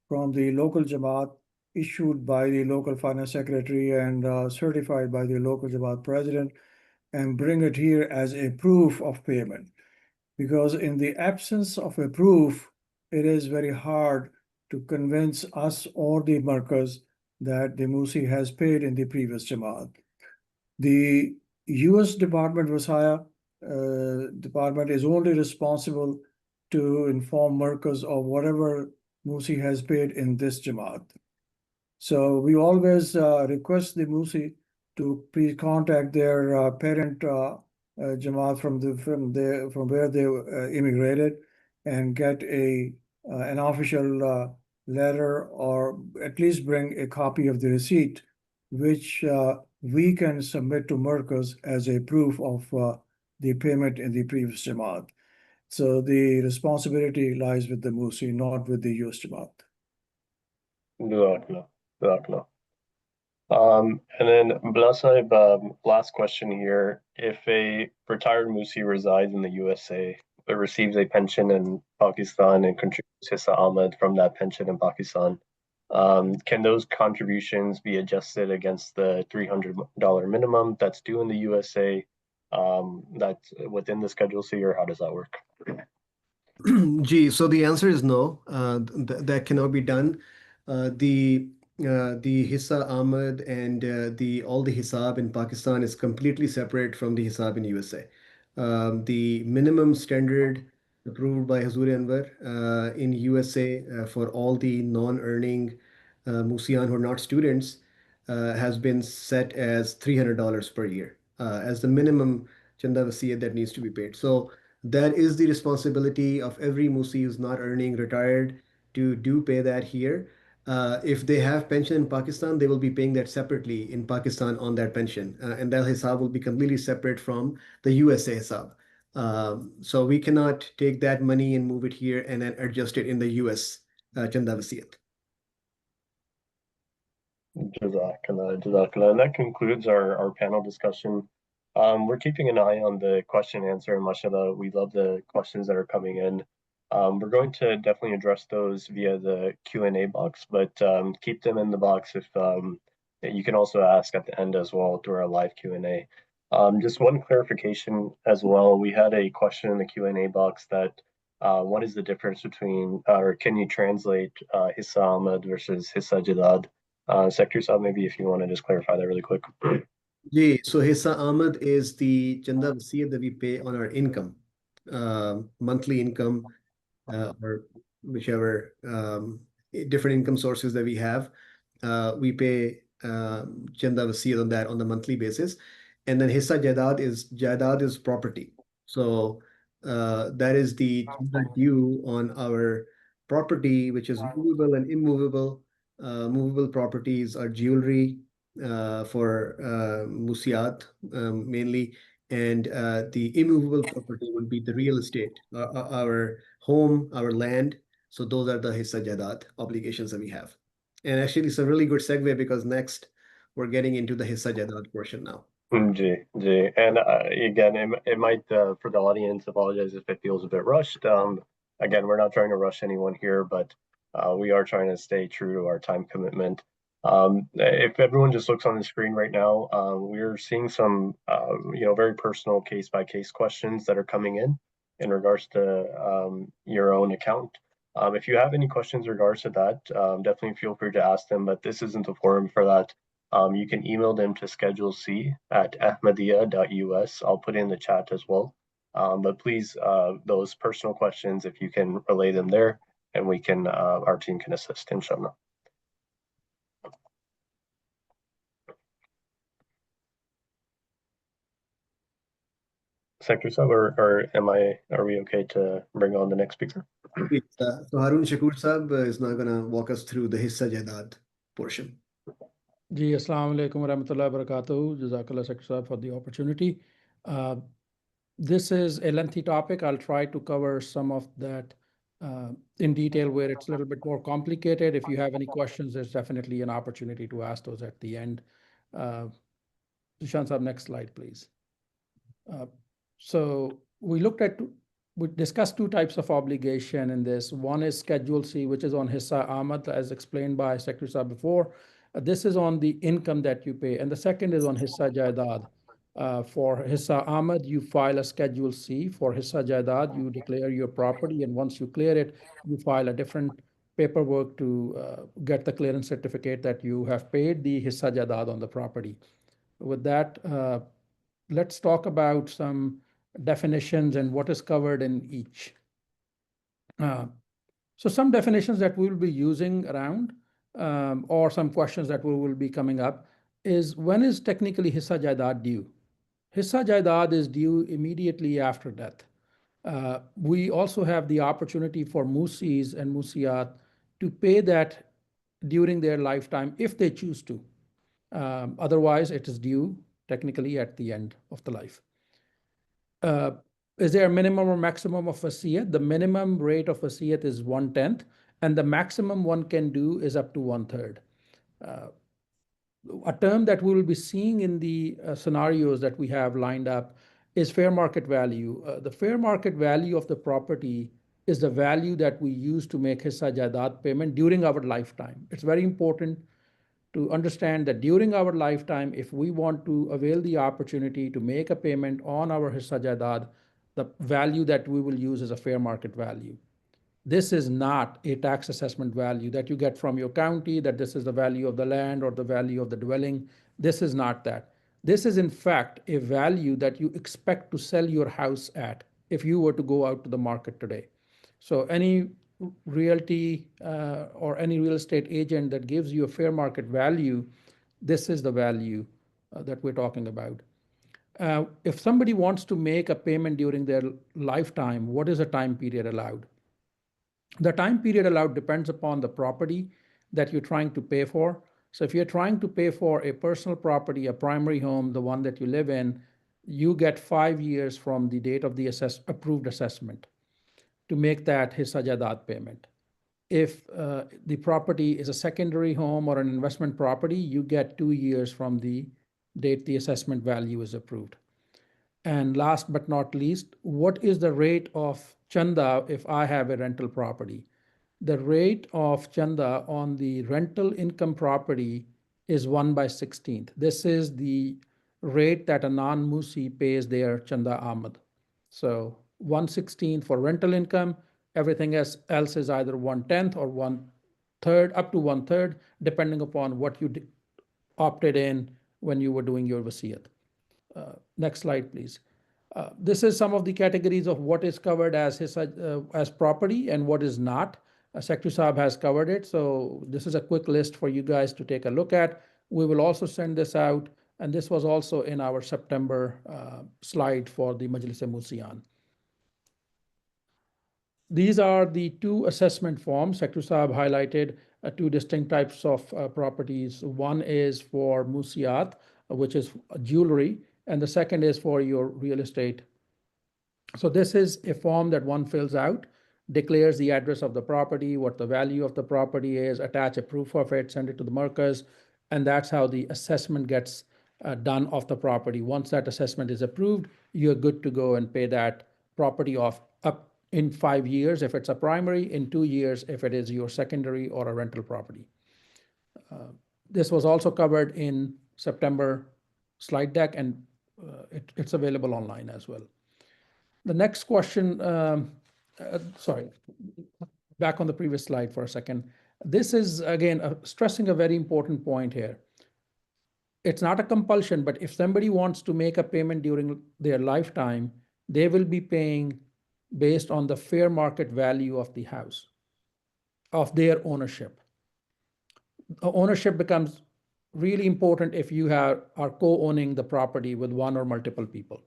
from the local Jamaat issued by the local finance secretary and certified by the local Jamaat president, and bring it here as a proof of payment. Because in the absence of a proof, it is very hard to convince us or the Markaz that the Musi has paid in the previous Jamaat. The US Department Vasaya department is only responsible to inform Markaz of whatever Musi has paid in this Jamaat. So we always request the Musi to please contact their parent Jamaat from where they immigrated and get an official letter, or at least bring a copy of the receipt, which we can submit to Merkaz as a proof of the payment in the previous Jamaat. So the responsibility lies with the Musi, not with the US Jamaat. Jazakallah. And then Blasai, last question here. If a retired Musi resides in the USA but receives a pension in Pakistan and contributes Hissa Ahmed from that pension in Pakistan, can those contributions be adjusted against the $300 minimum that's due in the USA, that's within the Schedule C, or how does that work? Gee, so the answer is no. That cannot be done. The Hissa Ahmed and the all the Hisab in Pakistan is completely separate from the Hisab in USA. The minimum standard approved by Hazur Anwar in USA for all the non-earning Musian who are not students has been set as $300 per year as the minimum Chanda Wasiyat that needs to be paid. So that is the responsibility of every Musi who's not earning, retired, to do pay that here. If they have pension in Pakistan, they will be paying that separately in Pakistan on that pension, and that hisab will be completely separate from the USA hisab. So we cannot take that money and move it here and then adjust it in the US Chanda Wasiyat. Jazakallah. And that concludes our panel discussion. We're keeping an eye on the question and answer, and mashallah, we love the questions that are coming in. We're going to definitely address those via the Q&A box, but keep them in the box if you can also ask at the end as well through our live Q&A. Just one clarification as well. We had a question in the Q&A box that what is the difference between, or can you translate Hissa Ahmed versus Hissa Jadad? Secretary Saab, maybe if you want to just clarify that really quick. So Hissa Ahmed is the Chanda Wasiyat that we pay on our income, monthly income, or whichever different income sources that we have. We pay Chanda Wasiyat on that on the monthly basis. And then Hissa Jadad is property. So that is the chanda due on our property, which is movable and immovable. Movable properties are jewelry for Musiat mainly, and the immovable property would be the real estate, our home, our land. So those are the hissa jadat obligations that we have. And actually, it's a really good segue because next we're getting into the hissa jadat portion now. And again, it might, for the audience, apologize if it feels a bit rushed. Again, we're not trying to rush anyone here, but we are trying to stay true to our time commitment. If everyone just looks on the screen right now, we're seeing some, very personal case-by-case questions that are coming in regards to your own account. If you have any questions in regards to that, definitely feel free to ask them, but this isn't the forum for that. You can email them to schedulec@ahmadiyya.us. I'll put in the chat as well. But please, those personal questions, if you can relay them there, and we can, our team can assist, inshallah. Secretary Sab, or are we okay to bring on the next speaker? So Harun Shakur Sab is now going to walk us through the hissa jadat portion. Ji, Assalamu alaikum wa rahmatullahi wa barakatuh. Jazakallah Secretary Sahab for the opportunity. This is a lengthy topic. I'll try to cover some of that in detail where it's a little bit more complicated. If you have any questions, there's definitely an opportunity to ask those at the end. Sushant Sahab, next slide, please. So we discussed two types of obligation in this. One is Schedule C, which is on Hissa Ahmad, as explained by Secretary Sahab before. This is on the income that you pay. And the second is on Hissa Jaidad. For Hissa Ahmad, you file a Schedule C. For Hissa Jaidad, you declare your property. And once you clear it, you file a different paperwork to get the clearance certificate that you have paid the Hissa Jaidad on the property. With that, let's talk about some definitions and what is covered in each. So some definitions that we will be using around, or some questions that will be coming up, is when is technically Hissa Jaidad due? Hissa Jaidad is due immediately after death. We also have the opportunity for Musis and Musiyat to pay that during their lifetime if they choose to. Otherwise, it is due technically at the end of the life. Is there a minimum or maximum of wasiyat? The minimum rate of wasiyat is 1/10, and the maximum one can do is up to 1/3. A term that we will be seeing in the scenarios that we have lined up is fair market value. The fair market value of the property is the value that we use to make Hissa Jaidad payment during our lifetime. It's very important to understand that during our lifetime, if we want to avail the opportunity to make a payment on our Hissa Jaidad, the value that we will use is a fair market value. This is not a tax assessment value that you get from your county, that this is the value of the land or the value of the dwelling. This is not that. This is in fact a value that you expect to sell your house at if you were to go out to the market today. So any realty or any real estate agent that gives you a fair market value, this is the value that we're talking about. If somebody wants to make a payment during their lifetime, what is the time period allowed? The time period allowed depends upon the property that you're trying to pay for. So if you're trying to pay for a personal property, a primary home, the one that you live in, you get 5 years from the date of the approved assessment to make that Hissa Jaidad payment. If the property is a secondary home or an investment property, you get 2 years from the date the assessment value is approved. And last but not least, what is the rate of chanda if I have a rental property? The rate of chanda on the rental income property is 1/16. This is the rate that a non-Musi pays their chanda Ahmad. So 1/16 for rental income, everything else is either 1/10 or 1/3, up to 1/3, depending upon what you opted in when you were doing your wasiyat. Next slide, please. This is some of the categories of what is covered as property and what is not. Secretary Saab has covered it, so this is a quick list for you guys to take a look at. We will also send this out, and this was also in our September slide for the Majlis-e-Musian. These are the two assessment forms. Secretary Saab highlighted two distinct types of properties. One is for Musiyat, which is jewelry, and the second is for your real estate. So this is a form that one fills out, declares the address of the property, what the value of the property is, attach a proof of it, send it to the markers, and that's how the assessment gets done of the property. Once that assessment is approved, you're good to go and pay that property off up in 5 years if it's a primary, in 2 years if it is your secondary or a rental property. This was also covered in September slide deck, and it's available online as well. The next question, sorry, back on the previous slide for a second. This is, again, stressing a very important point here. It's not a compulsion, but if somebody wants to make a payment during their lifetime, they will be paying based on the fair market value of the house, of their ownership. Ownership becomes really important if you are co-owning the property with one or multiple people.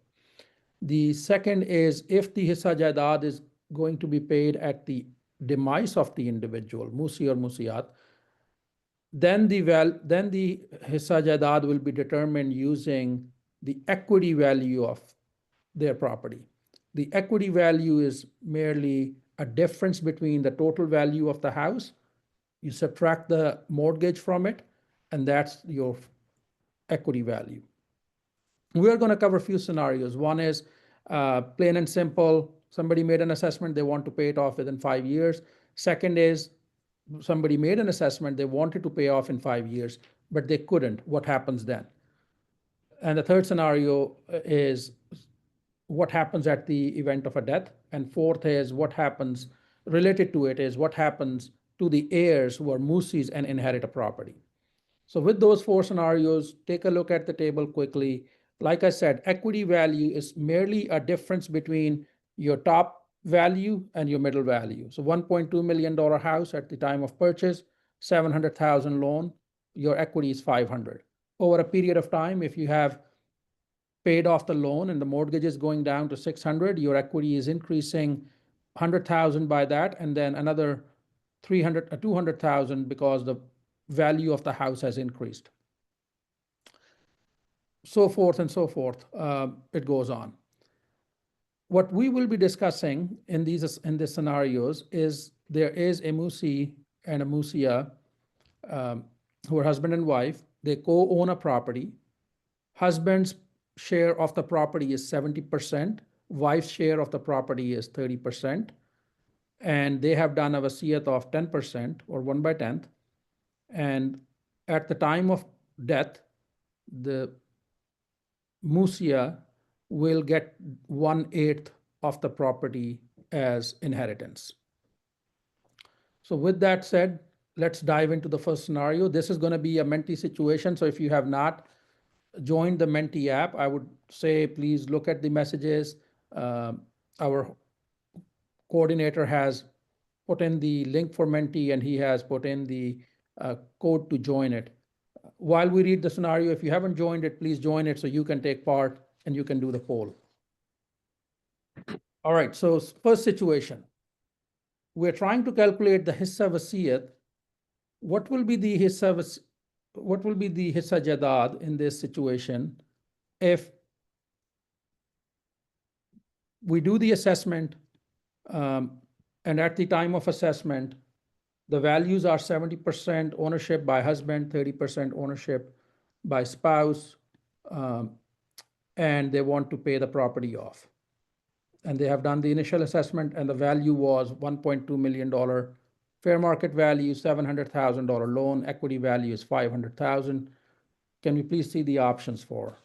The second is if the hissa jaidad is going to be paid at the demise of the individual, Musi or Musiyat, then the hissa jaidad will be determined using the equity value of their property. The equity value is merely a difference between the total value of the house. You subtract the mortgage from it, and that's your equity value. We are going to cover a few scenarios. One is plain and simple. Somebody made an assessment, they want to pay it off within 5 years. Second is somebody made an assessment, they wanted to pay off in 5 years, but they couldn't. What happens then? And the third scenario is what happens at the event of a death. And fourth is what happens related to it is what happens to the heirs who are Musis and inherit a property. So with those 4 scenarios, take a look at the table quickly. Like I said, equity value is merely a difference between your top value and your middle value. So $1.2 million house at the time of purchase, 700,000 loan, your equity is 500. Over a period of time, if you have paid off the loan and the mortgage is going down to 600, your equity is increasing 100,000 by that, and then another 200,000 because the value of the house has increased. So forth and so forth. It goes on. What we will be discussing in these scenarios is there is a Musi and a Musia who are husband and wife. They co-own a property. Husband's share of the property is 70%. Wife's share of the property is 30%. And they have done a wasiyat of 10% or 1/10. And at the time of death, the Musia will get 1/8 of the property as inheritance. So with that said, let's dive into the first scenario. This is going to be a Menti situation. So if you have not joined the Menti app, I would say please look at the messages. Our coordinator has put in the link for Menti, and he has put in the code to join it. While we read the scenario, if you haven't joined it, please join it so you can take part and you can do the poll. All right, so first situation. We're trying to calculate the hissa wasiyat. What will be the hissa jadad in this situation if we do the assessment and at the time of assessment, the values are 70% ownership by husband, 30% ownership by spouse, and they want to pay the property off. And they have done the initial assessment, and the value was $1.2 million fair market value, $700,000 loan, equity value is $500,000. Can we please see the options for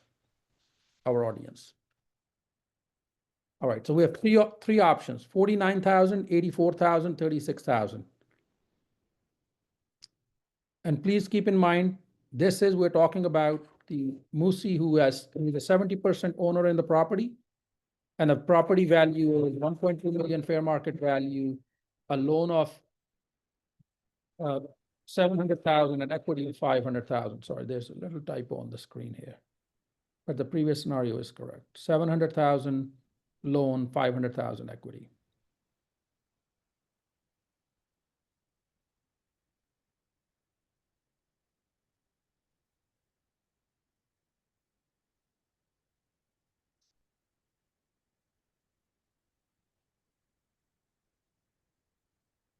our audience? All right, so we have three options: 49,000, 84,000, 36,000. And please keep in mind, we're talking about the Musi who is the 70% owner in the property, and the property value is 1.2 million fair market value, a loan of 700,000 and equity of 500,000. Sorry, there's a little typo on the screen here, but the previous scenario is correct. 700,000 loan, 500,000 equity.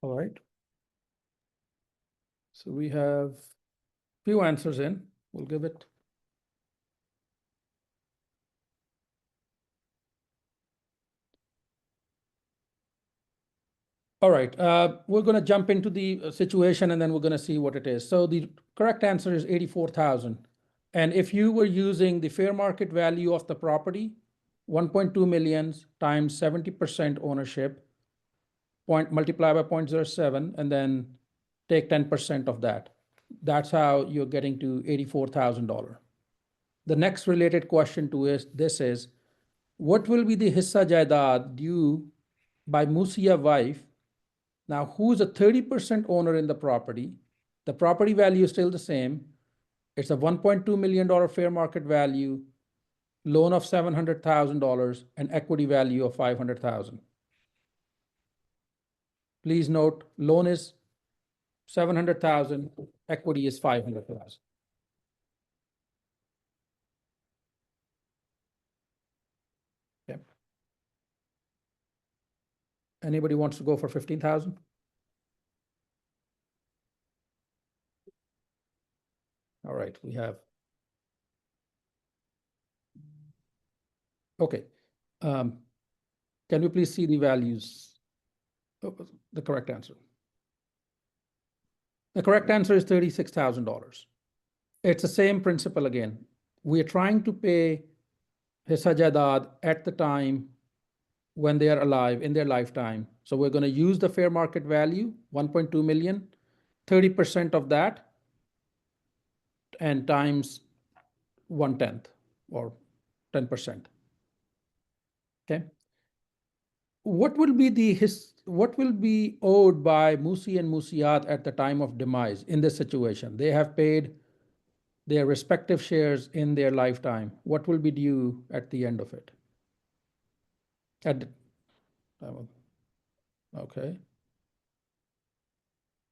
All right. So we have few answers in. We'll give it. All right, we're going to jump into the situation and then we're going to see what it is. So the correct answer is 84,000. And if you were using the fair market value of the property, 1.2 million times 70% ownership, multiply by 0.07, and then take 10% of that. That's how you're getting to $84,000. The next related question to this is, what will be the hissa jaidad due by Musi wife? Now, who's a 30% owner in the property? The property value is still the same. It's a $1.2 million fair market value, loan of $700,000, and equity value of $500,000. Please note, loan is $700,000, equity is $500,000. Okay. Anybody wants to go for 15,000? All right, we have. Okay. Can we please see the values? Oh, the correct answer. The correct answer is $36,000. It's the same principle again. We are trying to pay hissa jaidad at the time when they are alive in their lifetime. So we're going to use the fair market value, 1.2 million, 30% of that, and times 1/10 or 10%. Okay. What will be owed by Musi and Musiyat at the time of demise in this situation? They have paid their respective shares in their lifetime. What will be due at the end of it? Okay.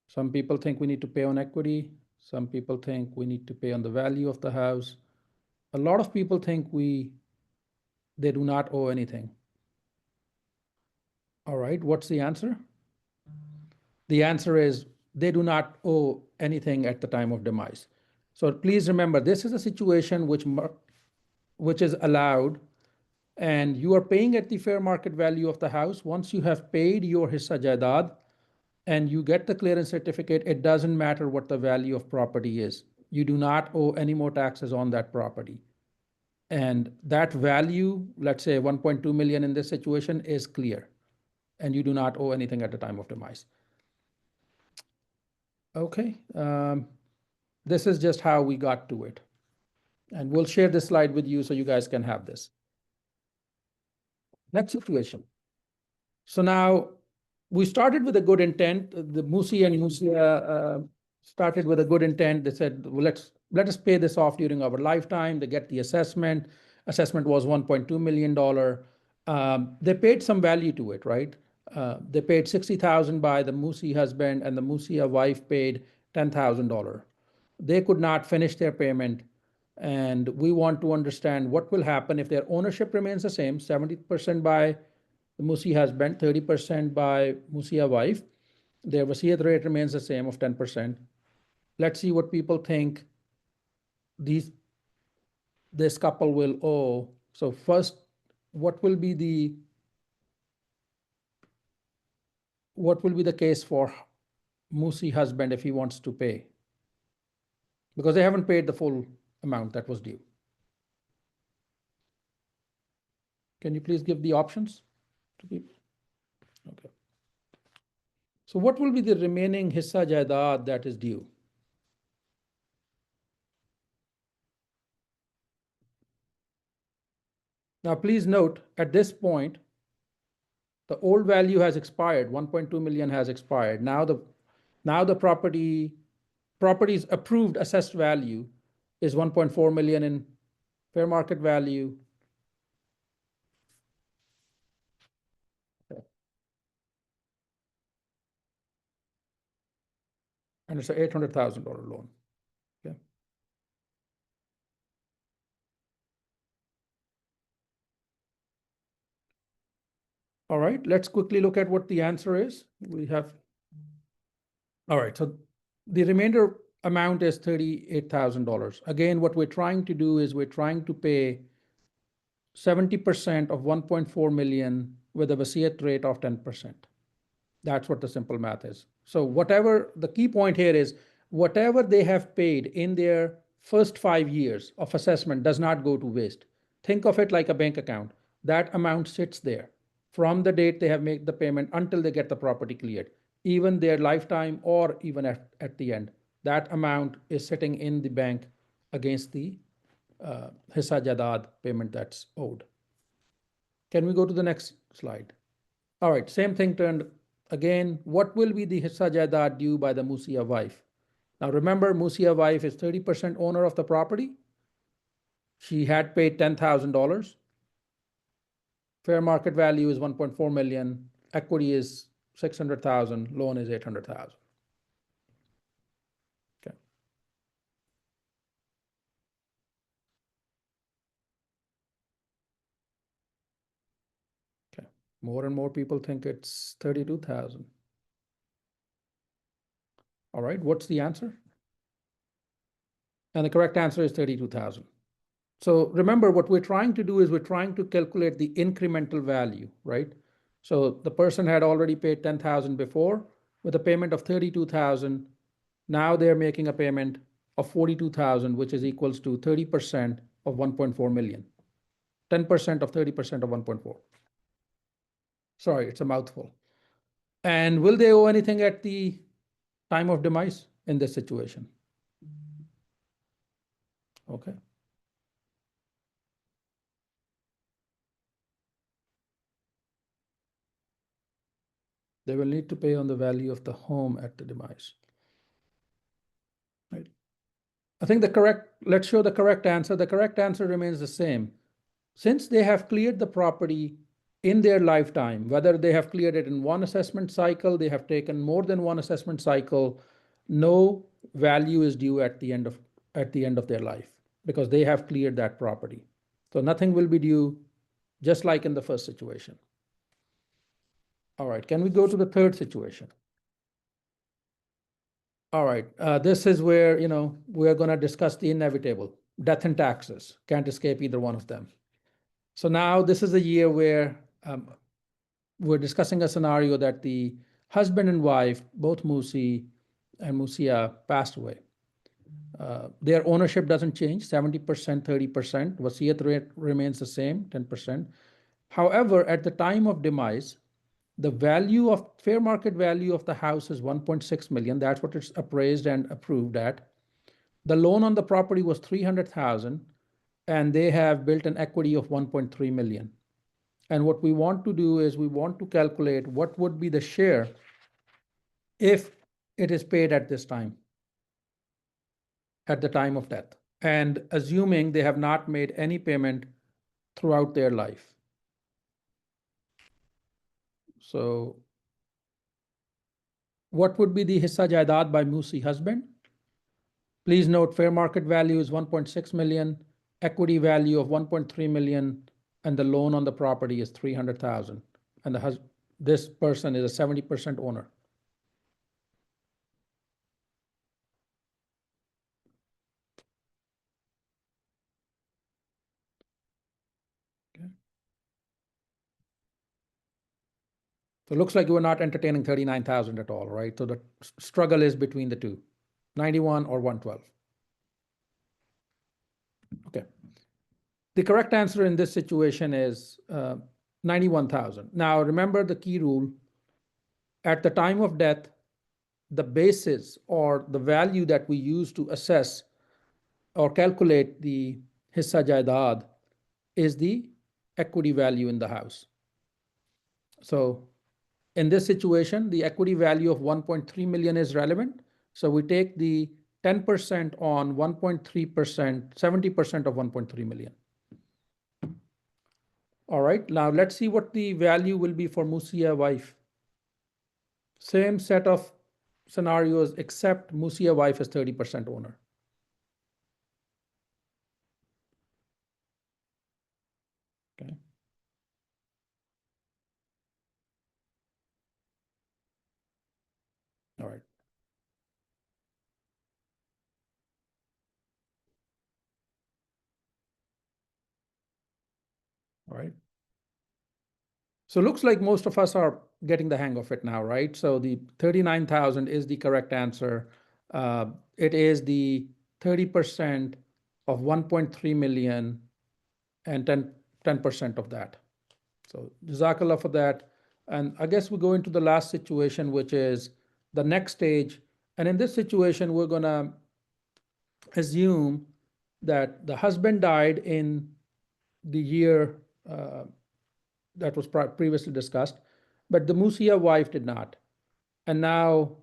Some people think we need to pay on equity. Some people think we need to pay on the value of the house. A lot of people think they do not owe anything. All right, what's the answer? The answer is they do not owe anything at the time of demise. So please remember, this is a situation which is allowed, and you are paying at the fair market value of the house. Once you have paid your hissa jaidad and you get the clearance certificate, it doesn't matter what the value of property is. You do not owe any more taxes on that property. And that value, let's say 1.2 million in this situation, is clear, and you do not owe anything at the time of demise. Okay, this is just how we got to it. And we'll share this slide with you so you guys can have this. Next situation. So now we started with a good intent. The Musi and Musia started with a good intent. They said, well, let us pay this off during our lifetime. They get the assessment. Assessment was $1.2 million. They paid some value to it, right? They paid $60,000 by the Musi husband, and the Musia wife paid $10,000. They could not finish their payment, and we want to understand what will happen if their ownership remains the same, 70% by the Musi husband, 30% by Musia wife. Their wasiyat rate remains the same of 10%. Let's see what people think this couple will owe. So first, what will be the case for Musi husband if he wants to pay? Because they haven't paid the full amount that was due. Can you please give the options to people? Okay. So what will be the remaining hissa jaidad that is due? Now, please note, at this point, the old value has expired. 1.2 million has expired. Now the property's approved assessed value is 1.4 million in fair market value. Okay. And it's an $800,000 loan. Okay. All right, let's quickly look at what the answer is. We have All right, so the remainder amount is $38,000. Again, what we're trying to do is we're trying to pay 70% of 1.4 million with a wasiyat rate of 10%. That's what the simple math is. So whatever, the key point here is whatever they have paid in their first 5 years of assessment does not go to waste. Think of it like a bank account. That amount sits there from the date they have made the payment until they get the property cleared, even their lifetime or even at the end. That amount is sitting in the bank against the Hissa Jadad payment that's owed. Can we go to the next slide? All right, same thing turned again. What will be the Hissa Jaidaad due by the Musia wife? Now remember, Musia wife is 30% owner of the property. She had paid $10,000. Fair market value is 1.4 million. Equity is 600,000. Loan is 800,000. Okay. Okay. More and more people think it's 32,000. All right, what's the answer? And the correct answer is 32,000. So remember, what we're trying to do is we're trying to calculate the incremental value, right? So the person had already paid 10,000 before with a payment of 32,000. Now they're making a payment of 42,000, which is equals to 30% of 1.4 million. 10% of 30% of 1.4. Sorry, it's a mouthful. And will they owe anything at the time of demise in this situation? Okay. They will need to pay on the value of the home at the demise. Right. I think let's show the correct answer. The correct answer remains the same. Since they have cleared the property in their lifetime, whether they have cleared it in one assessment cycle, they have taken more than one assessment cycle, no value is due at the end of their life because they have cleared that property. So nothing will be due, just like in the first situation. All right, can we go to the third situation? All right, this is where, we're going to discuss the inevitable, death and taxes. Can't escape either one of them. So now this is a year where we're discussing a scenario that the husband and wife, both Musi and Musia, passed away. Their ownership doesn't change, 70%, 30%. Wasiyat rate remains the same, 10%. However, at the time of demise, the fair market value of the house is 1.6 million. That's what it's appraised and approved at. The loan on the property was 300,000, and they have built an equity of 1.3 million. And what we want to do is we want to calculate what would be the share if it is paid at this time, at the time of death, and assuming they have not made any payment throughout their life. So what would be the Hissa Jaidaad by Musi husband? Please note fair market value is 1.6 million, equity value of 1.3 million, and the loan on the property is 300,000. And this person is a 70% owner. Okay. So it looks like you were not entertaining 39,000 at all, right? So the struggle is between the two, 91 or 112. Okay. The correct answer in this situation is 91,000. Now remember the key rule. At the time of death, the basis or the value that we use to assess or calculate the Hissa Jaidaad is the equity value in the house. So in this situation, the equity value of 1.3 million is relevant. So we take the 10% on 1.3%, 70% of 1.3 million. All right, now let's see what the value will be for Musia wife. Same set of scenarios, except Musia wife is 30% owner. Okay. All right. So it looks like most of us are getting the hang of it now, right? So the 39,000 is the correct answer. It is the 30% of 1.3 million and 10% of that. So Jazakallah for that. And I guess we go into the last situation, which is the next stage. And in this situation, we're gonna assume that the husband died in the year that was previously discussed, but the Musia wife did not. And now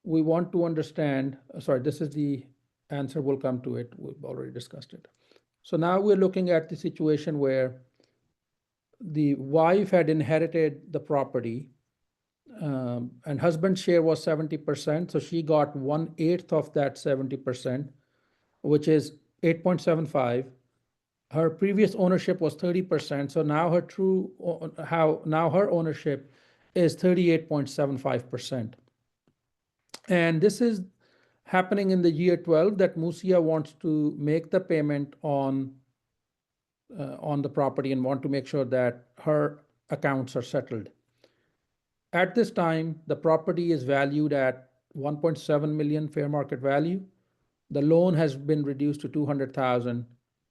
we want to understand, sorry, this is the answer, we'll come to it, we've already discussed it. So now we're looking at the situation where the wife had inherited the property, and husband's share was 70%, so she got 1/8 of that 70%, which is 8.75. Her previous ownership was 30%, so now her ownership is 38.75%. And this is happening in the year 12 that Musia wants to make the payment on the property and want to make sure that her accounts are settled. At this time, the property is valued at 1.7 million fair market value. The loan has been reduced to 200,000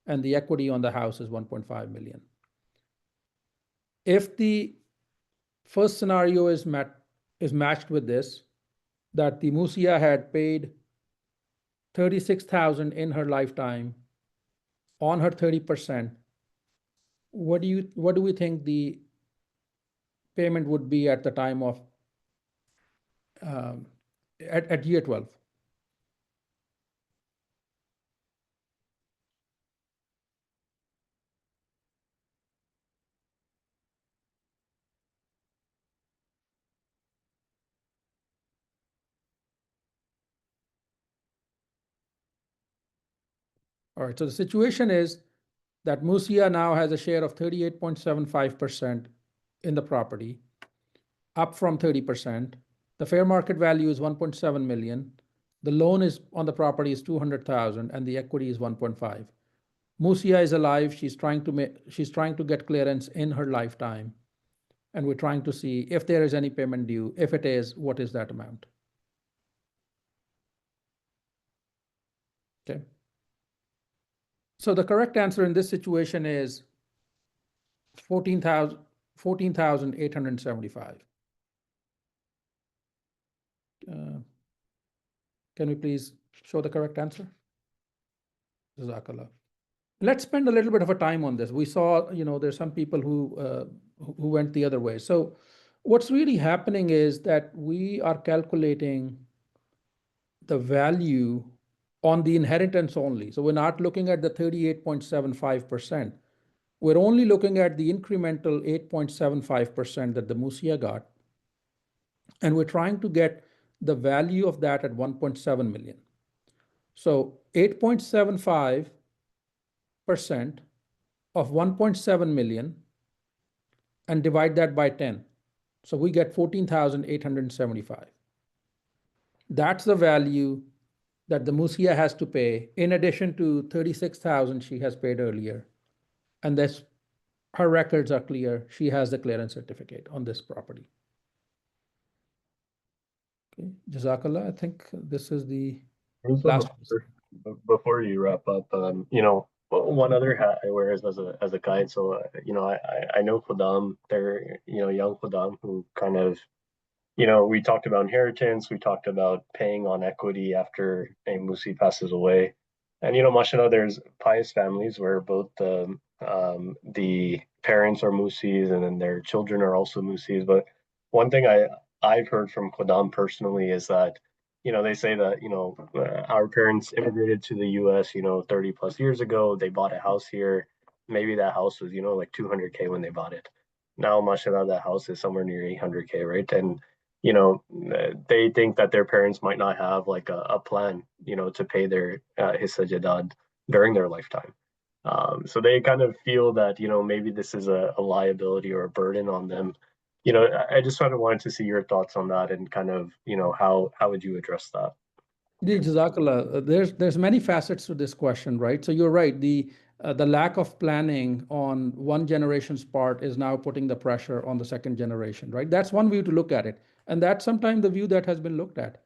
and the equity on the house is 1.5 million. If the first scenario is matched with this, that the Musia had paid 36,000 in her lifetime on her 30%, what do we think the payment would be at the time of at year 12? All right, so the situation is that Musia now has a share of 38.75% in the property, up from 30%. The fair market value is 1.7 million. The loan is on the property is 200,000 and the equity is 1.5. Musia is alive. She's trying to get clearance in her lifetime. And we're trying to see if there is any payment due. If it is, what is that amount? Okay. So the correct answer in this situation is 14,875. Can we please show the correct answer? Jazakallah. Let's spend a little bit of a time on this. We saw, there's some people who went the other way. So what's really happening is that we are calculating the value on the inheritance only. So we're not looking at the 38.75%. We're only looking at the incremental 8.75% that the Musia got. And we're trying to get the value of that at 1.7 million. So 8.75% of 1.7 million and divide that by 10. So we get 14,875. That's the value that the Musia has to pay in addition to 36,000 she has paid earlier. And this, her records are clear. She has the clearance certificate on this property. Okay, Jazakallah. I think this is the last. Before you wrap up, one other hat I wear is as a guide. So I know Khuddam, they're young Khuddam who kind of we talked about inheritance, we talked about paying on equity after a Musi passes away, and mashallah, there's pious families where both the parents are Musis and then their children are also Musis. But one thing I've heard from Khuddam personally is that they say that our parents immigrated to the U.S. 30 plus years ago. They bought a house here. Maybe that house was like 200K when they bought it. Now, mashallah, that house is somewhere near 800K, right? And they think that their parents might not have like a plan, to pay their hissa jadad during their lifetime. So they kind of feel that, maybe this is a liability or a burden on them. I just kind of wanted to see your thoughts on that and kind of, how would you address that? Jazakallah. There's many facets to this question, right? So you're right. The the lack of planning on one generation's part is now putting the pressure on the second generation, right? That's one view to look at it. And that's sometimes the view that has been looked at.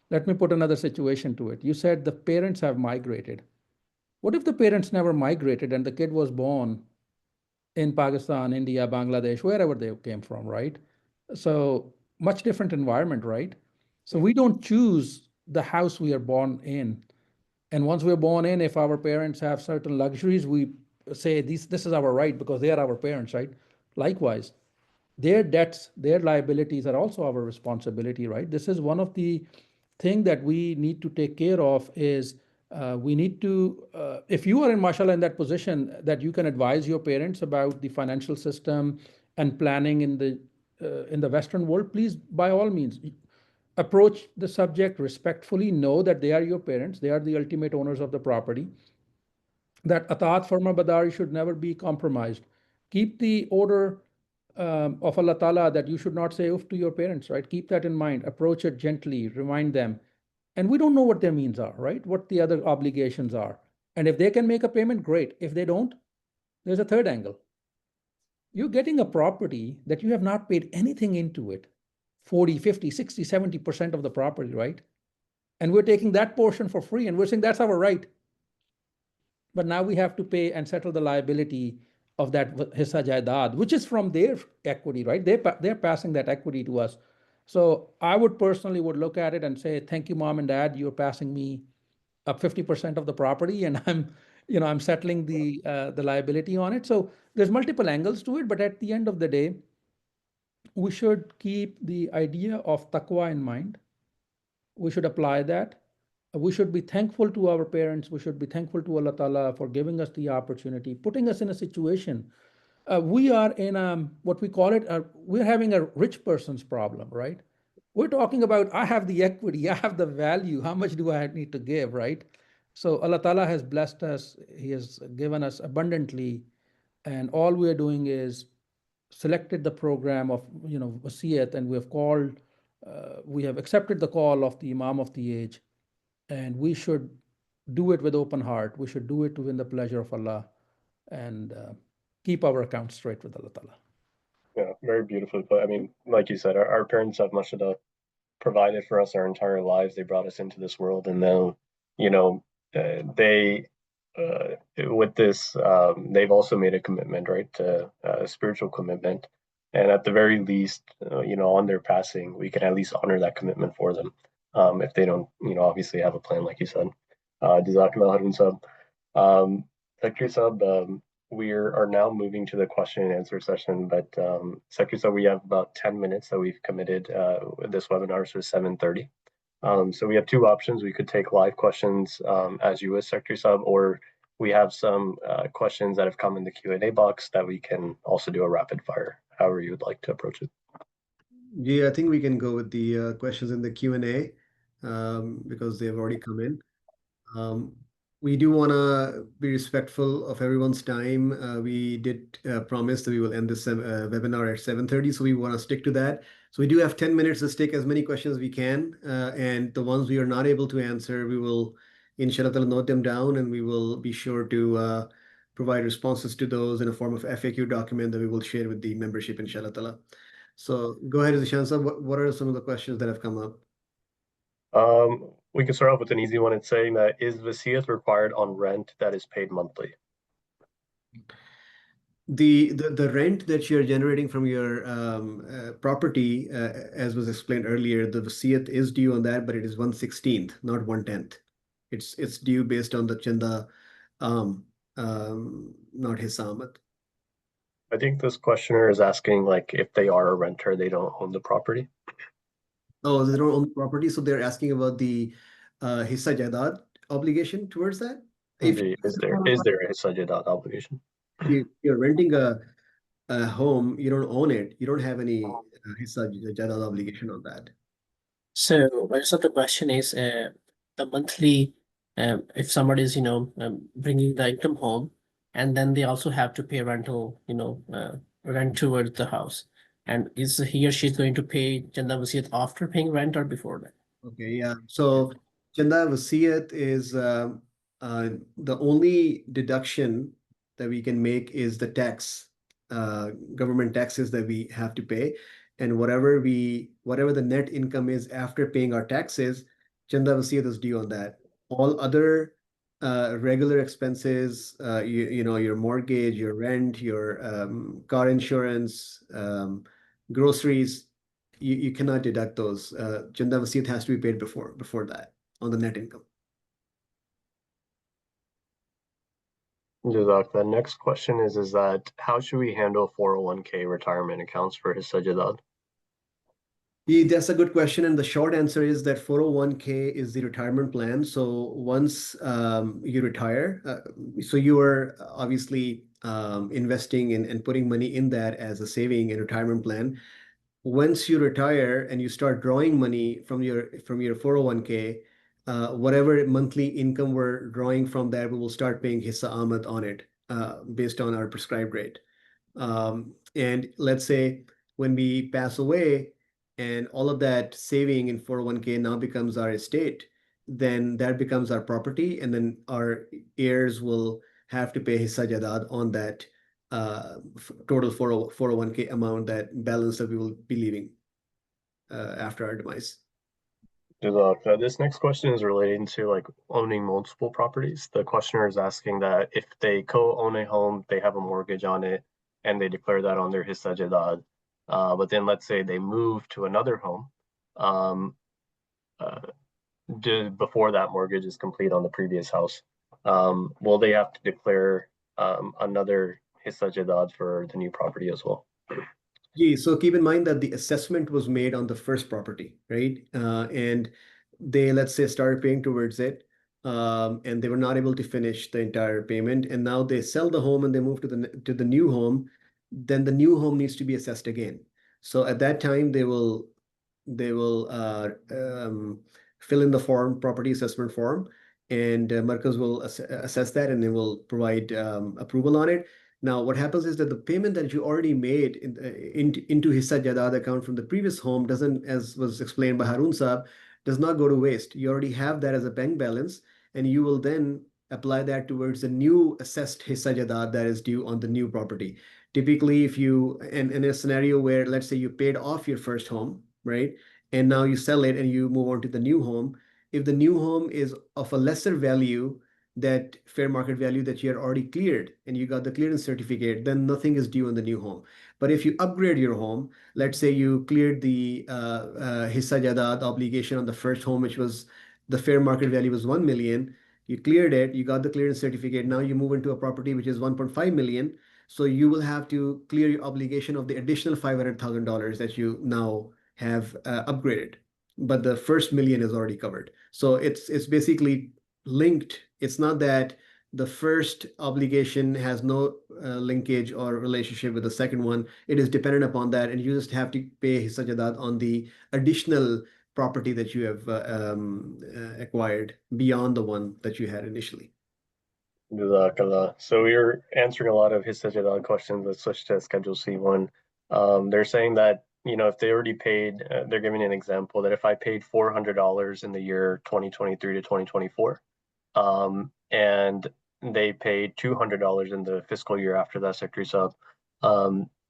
Let me put another situation to it. You said the parents have migrated. What if the parents never migrated and the kid was born in Pakistan, India, Bangladesh, wherever they came from, right? So much different environment, right? So we don't choose the house we are born in. And once we're born in, if our parents have certain luxuries, we say this is our right because they are our parents, right? Likewise, their debts, their liabilities are also our responsibility, right? This is one of the thing that we need to take care of is we need to, if you are in mashallah in that position that you can advise your parents about the financial system and planning in the Western world, please by all means approach the subject respectfully. Know that they are your parents, they are the ultimate owners of the property, that atat farma badari should never be compromised. Keep the order of Allah Ta'ala that you should not say oof to your parents, right? Keep that in mind. Approach it gently, remind them. And we don't know what their means are, right? What the other obligations are. And if they can make a payment, great. If they don't, there's a third angle. You're getting a property that you have not paid anything into it 40, 50, 60, 70% of the property, right? And we're taking that portion for free and we're saying that's our right. But now we have to pay and settle the liability of that hissa jaidad, which is from their equity, right? They're passing that equity to us. So I would personally would look at it and say, thank you, mom and dad, you're passing me up 50% of the property, and I'm settling the liability on it. So there's multiple angles to it, but at the end of the day, we should keep the idea of taqwa in mind. We should apply that. We should be thankful to our parents. We should be thankful to Allah Ta'ala for giving us the opportunity, putting us in a situation. We are in what we call it, we're having a rich person's problem, right? We're talking about, I have the equity, I have the value, how much do I need to give, right? So Allah Ta'ala has blessed us, He has given us abundantly, and all we are doing is selected the program of wasiyat, and we have accepted the call of the Imam of the age, and we should do it with open heart. We should do it to win the pleasure of Allah and keep our accounts straight with Allah Ta'ala. Yeah, very beautifully put. I mean, like you said, our parents have much of the provided for us our entire lives. They brought us into this world, and then, they, with this, they've also made a commitment, right, to a spiritual commitment. And at the very least, on their passing, we can at least honor that commitment for them. If they don't, obviously have a plan, like you said. Jazakallah Harun Sab. Secretary Sab, we are now moving to the question and answer session, but Secretary Sab, we have about 10 minutes that we've committed this webinar, so 7:30. So we have two options. We could take live questions as you wish, Secretary Sab, or we have some questions that have come in the Q&A box that we can also do a rapid fire, however you would like to approach it. Yeah, I think we can go with the questions in the Q&A because they have already come in. We do want to be respectful of everyone's time. We did promise that we will end this webinar at 7:30, so we want to stick to that. So we do have 10 minutes to take as many questions as we can, and the ones we are not able to answer, we will, inshallah, note them down, and we will be sure to provide responses to those in a form of FAQ document that we will share with the membership, inshallah. So go ahead, Zishan sir. What are some of the questions that have come up? We can start off with an easy one. It's saying that, is wasiyat required on rent that is paid monthly? The rent that you're generating from your property, as was explained earlier, the wasiyat is due on that, but it is 1/16th, not 1/10. It's due based on the chanda, not his samat. I think this questioner is asking, like, if they are a renter, they don't own the property. Oh, they don't own the property, so they're asking about the hissa jaidad obligation towards that. If Is there a hissa jaidad obligation? you're renting a home, you don't own it, you don't have any hissa jaidad obligation on that. So the question is the monthly, if somebody is bringing the income home, and then they also have to pay rental, rent towards the house, and is he or she going to pay chanda wasiyat after paying rent or before that? Okay, yeah. So chanda wasiyat is the only deduction that we can make is the tax, government taxes that we have to pay. And whatever the net income is after paying our taxes, Chanda Vasiyat is due on that. All other regular expenses, your mortgage, your rent, your car insurance, groceries, you cannot deduct those. Chanda Vasiyat has to be paid before that on the net income. Jazak, the next question is that how should we handle 401k retirement accounts for Hissa Jadad? Yeah, that's a good question. And the short answer is that 401k is the retirement plan. So once you retire, so you are obviously investing and putting money in that as a saving and retirement plan. Once you retire and you start drawing money from your 401k, whatever monthly income we're drawing from that, we will start paying Hissa Ahmad on it based on our prescribed rate. And let's say when we pass away and all of that saving in 401k now becomes our estate, then that becomes our property, and then our heirs will have to pay Hissa Jadad on that total 401k amount, that balance that we will be leaving after our demise. Jazak, this next question is relating to like owning multiple properties. The questioner is asking that if they co-own a home, they have a mortgage on it, and they declare that on their Hissa Jadad. But then let's say they move to another home um, before that mortgage is complete on the previous house. Will they have to declare another Hissa Jadad for the new property as well? Yeah, so keep in mind that the assessment was made on the first property, right? And they, let's say, started paying towards it, and they were not able to finish the entire payment, and now they sell the home and they move to the new home. Then the new home needs to be assessed again. So at that time, they will fill in the form, property assessment form, and Markaz will assess that, and they will provide approval on it. Now, what happens is that the payment that you already made into Hissa Jadad account from the previous home doesn't, as was explained by Harun Saab, does not go to waste. You already have that as a bank balance, and you will then apply that towards the new assessed Hissa Jadad that is due on the new property. Typically, if you, in a scenario where, let's say, you paid off your first home, right? And now you sell it and you move on to the new home. If the new home is of a lesser value, that fair market value that you had already cleared and you got the clearance certificate, then nothing is due on the new home. But if you upgrade your home, let's say you cleared the Hissa Jadad obligation on the first home, which was the fair market value was 1 million. You cleared it, you got the clearance certificate. Now you move into a property which is 1.5 million. So you will have to clear your obligation of the additional $500,000 that you now have upgraded. But the first million is already covered. So it's basically linked. It's not that the first obligation has no linkage or relationship with the second one. It is dependent upon that, and you just have to pay Hissa Jadad on the additional property that you have acquired beyond the one that you had initially. Jazakallah. So we were answering a lot of Hissa Jadad questions. Let's switch to Schedule C1. They're saying that, if they already paid, they're giving an example that if I paid $400 in the year 2023 to 2024, and they paid $200 in the fiscal year after that, Secretary Sub,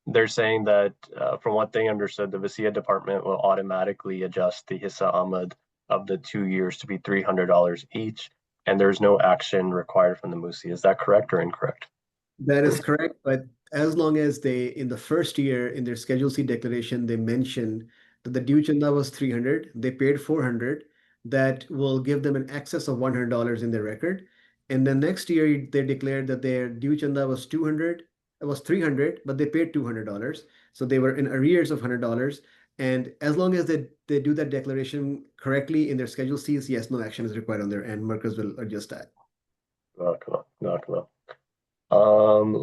they're saying that from what they understood, the Vasiya department will automatically adjust the Hissa Ahmad of the 2 years to be $300 each, and there's no action required from the Musi. Is that correct or incorrect? That is correct, but as long as they, in the first year, in their Schedule C declaration, they mentioned that the due chanda was 300, they paid 400, that will give them an excess of $100 in their record. And then next year, they declared that their due chanda was 200, it was 300, but they paid $200. So they were in arrears of $100. And as long as they do that declaration correctly in their Schedule Cs, yes, no action is required on their end. Markers will adjust that. Jazakallah.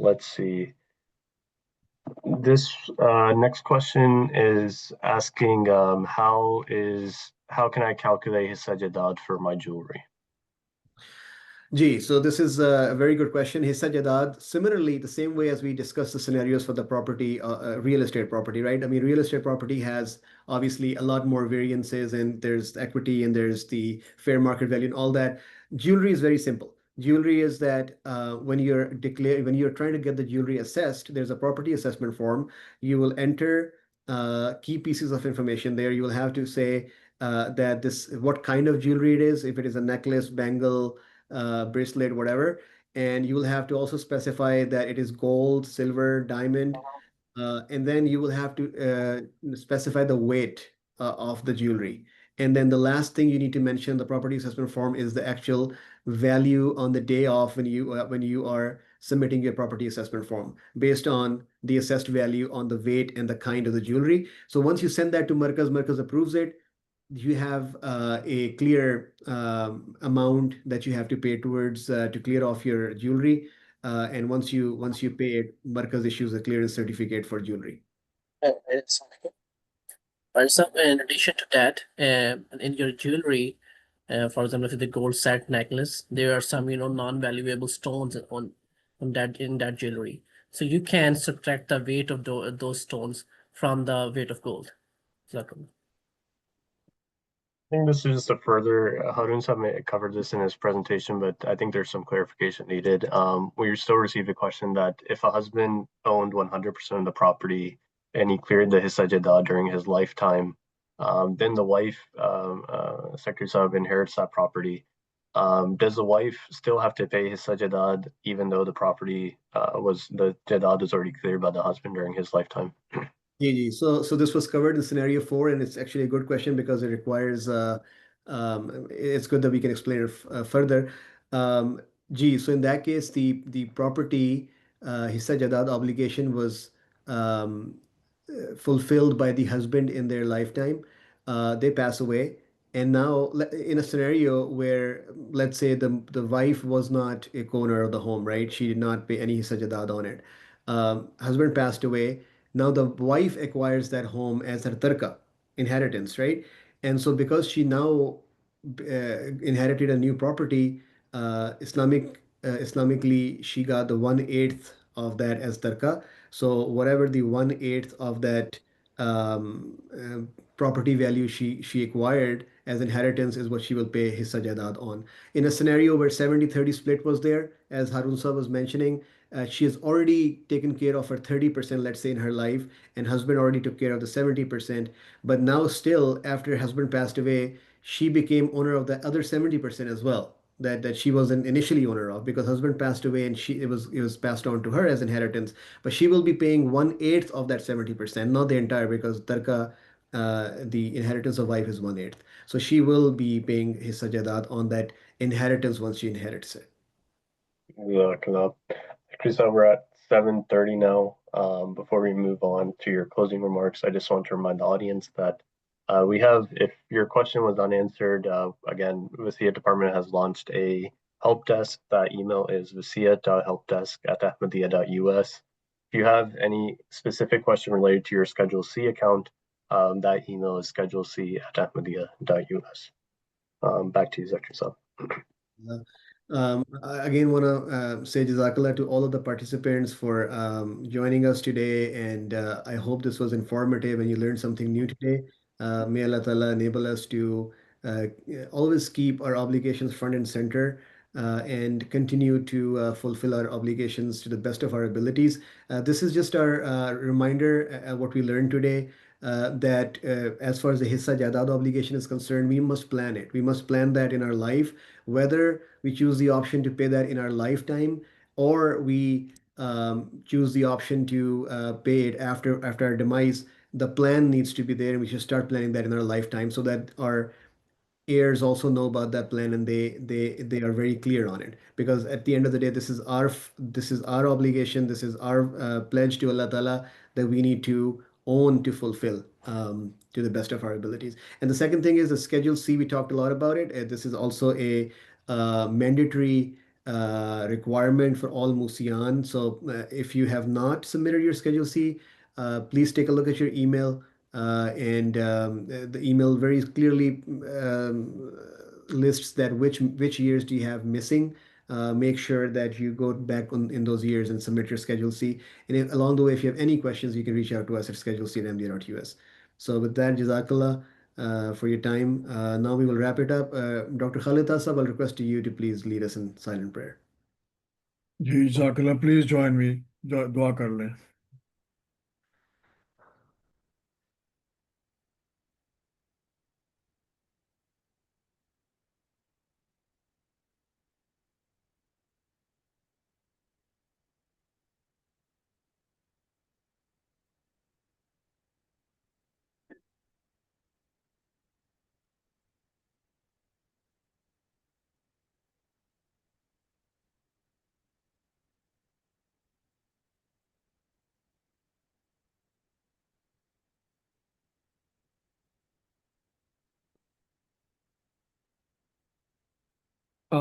Let's see. This next question is asking how can I calculate his sajadad for my jewelry? So this is a very good question. Hissa Jadad, similarly, the same way as we discussed the scenarios for the property, real estate property, right? I mean, real estate property has obviously a lot more variances, and there's equity and there's the fair market value and all that. Jewelry is very simple. Jewelry is that when you're trying to get the jewelry assessed, there's a property assessment form. You will enter key pieces of information there. You will have to say that this what kind of jewelry it is, if it is a necklace, bangle, bracelet, whatever. And you will have to also specify that it is gold, silver, diamond, and then you will have to specify the weight of the jewelry. And then the last thing you need to mention the property assessment form is the actual value on the day of when you are submitting your property assessment form based on the assessed value on the weight and the kind of the jewelry. So once you send that to Markaz, Markaz approves it. You have a clear amount that you have to pay towards to clear off your jewelry. And once you pay it, Markaz issues a clearance certificate for jewelry. It's so in addition to that, in your jewelry, for example, if the gold set necklace, there are some non-valuable stones on that in that jewelry. So you can subtract the weight of those stones from the weight of gold. Exactly. I think this is just a further, Harun Saab may have covered this in his presentation, but I think there's some clarification needed. We still received a question that if a husband owned 100% of the property and he cleared the Hissa Jada during his lifetime, then the wife, Secretary Saab, inherits that property. Does the wife still have to pay Hissa Jadad even though the property the Jadad was already cleared by the husband during his lifetime? Yeah. So this was covered in scenario 4, and it's actually a good question because it requires. It's good that we can explain it further. So in that case, the property hissa jadad obligation was um, fulfilled by the husband in their lifetime. They pass away, and now in a scenario where let's say the wife was not a co-owner of the home, right? She did not pay any hissa jadad on it. Husband passed away. Now the wife acquires that home as her tarka, inheritance, right? And so because she now inherited a new property, Islamically, she got the 1/8 of that as tarka. So whatever the 1/8 of that property value she acquired as inheritance is what she will pay his sajadat on. In a scenario where 70-30 split was there, as Harun Sah was mentioning, she has already taken care of her 30%, let's say, in her life, and husband already took care of the 70%. But now, still, after her husband passed away, she became owner of the other 70% as well. That she wasn't initially owner of because husband passed away and it was passed on to her as inheritance. But she will be paying 1/8 of that 70%, not the entire, because tarka, the inheritance of wife is 1/8. So she will be paying his sajadat on that inheritance once she inherits it. Jazakallah. Krista, we're at 7:30 now. Before we move on to your closing remarks, I just want to remind the audience that if your question was unanswered, again, Vasiyat Department has launched a help desk. That email is vasiyat.helpdesk@ahmadiyya.us. If you have any specific question related to your Schedule C account, that email is schedulec@ahmadiyya.us. Back to you, Zakir. I again want to say Jazakallah to all of the participants for joining us today, and I hope this was informative and you learned something new today. May Allah Ta'ala enable us to uh, always keep our obligations front and center and continue to fulfill our obligations to the best of our abilities. This is just our reminder what we learned today. That as far as the Hissa Jadad obligation is concerned, we must plan it. We must plan that in our life, whether we choose the option to pay that in our lifetime or we choose the option to pay it after our demise. The plan needs to be there, and we should start planning that in our lifetime so that our heirs also know about that plan and they are very clear on it, because at the end of the day this is our obligation, this is our pledge to Allah Ta'ala that we need to own to fulfill to the best of our abilities. And the second thing is the Schedule C. We talked a lot about it. This is also a mandatory requirement for all Musian. So if you have not submitted your Schedule C, please take a look at your email, and the email very clearly lists that which years do you have missing. Make sure that you go back in those years and submit your Schedule C. And along the way, if you have any questions, you can reach out to us at schedulec@md.us. So with that, Jazakallah. for your time. Now we will wrap it up. Dr. Khalid Asab, I'll request to you to please lead us in silent prayer. जी जज़ाकल्लाह, please join me, दुआ कर लें.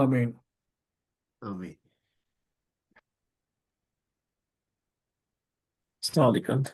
आमीन. Amen. Assalamu alaikum.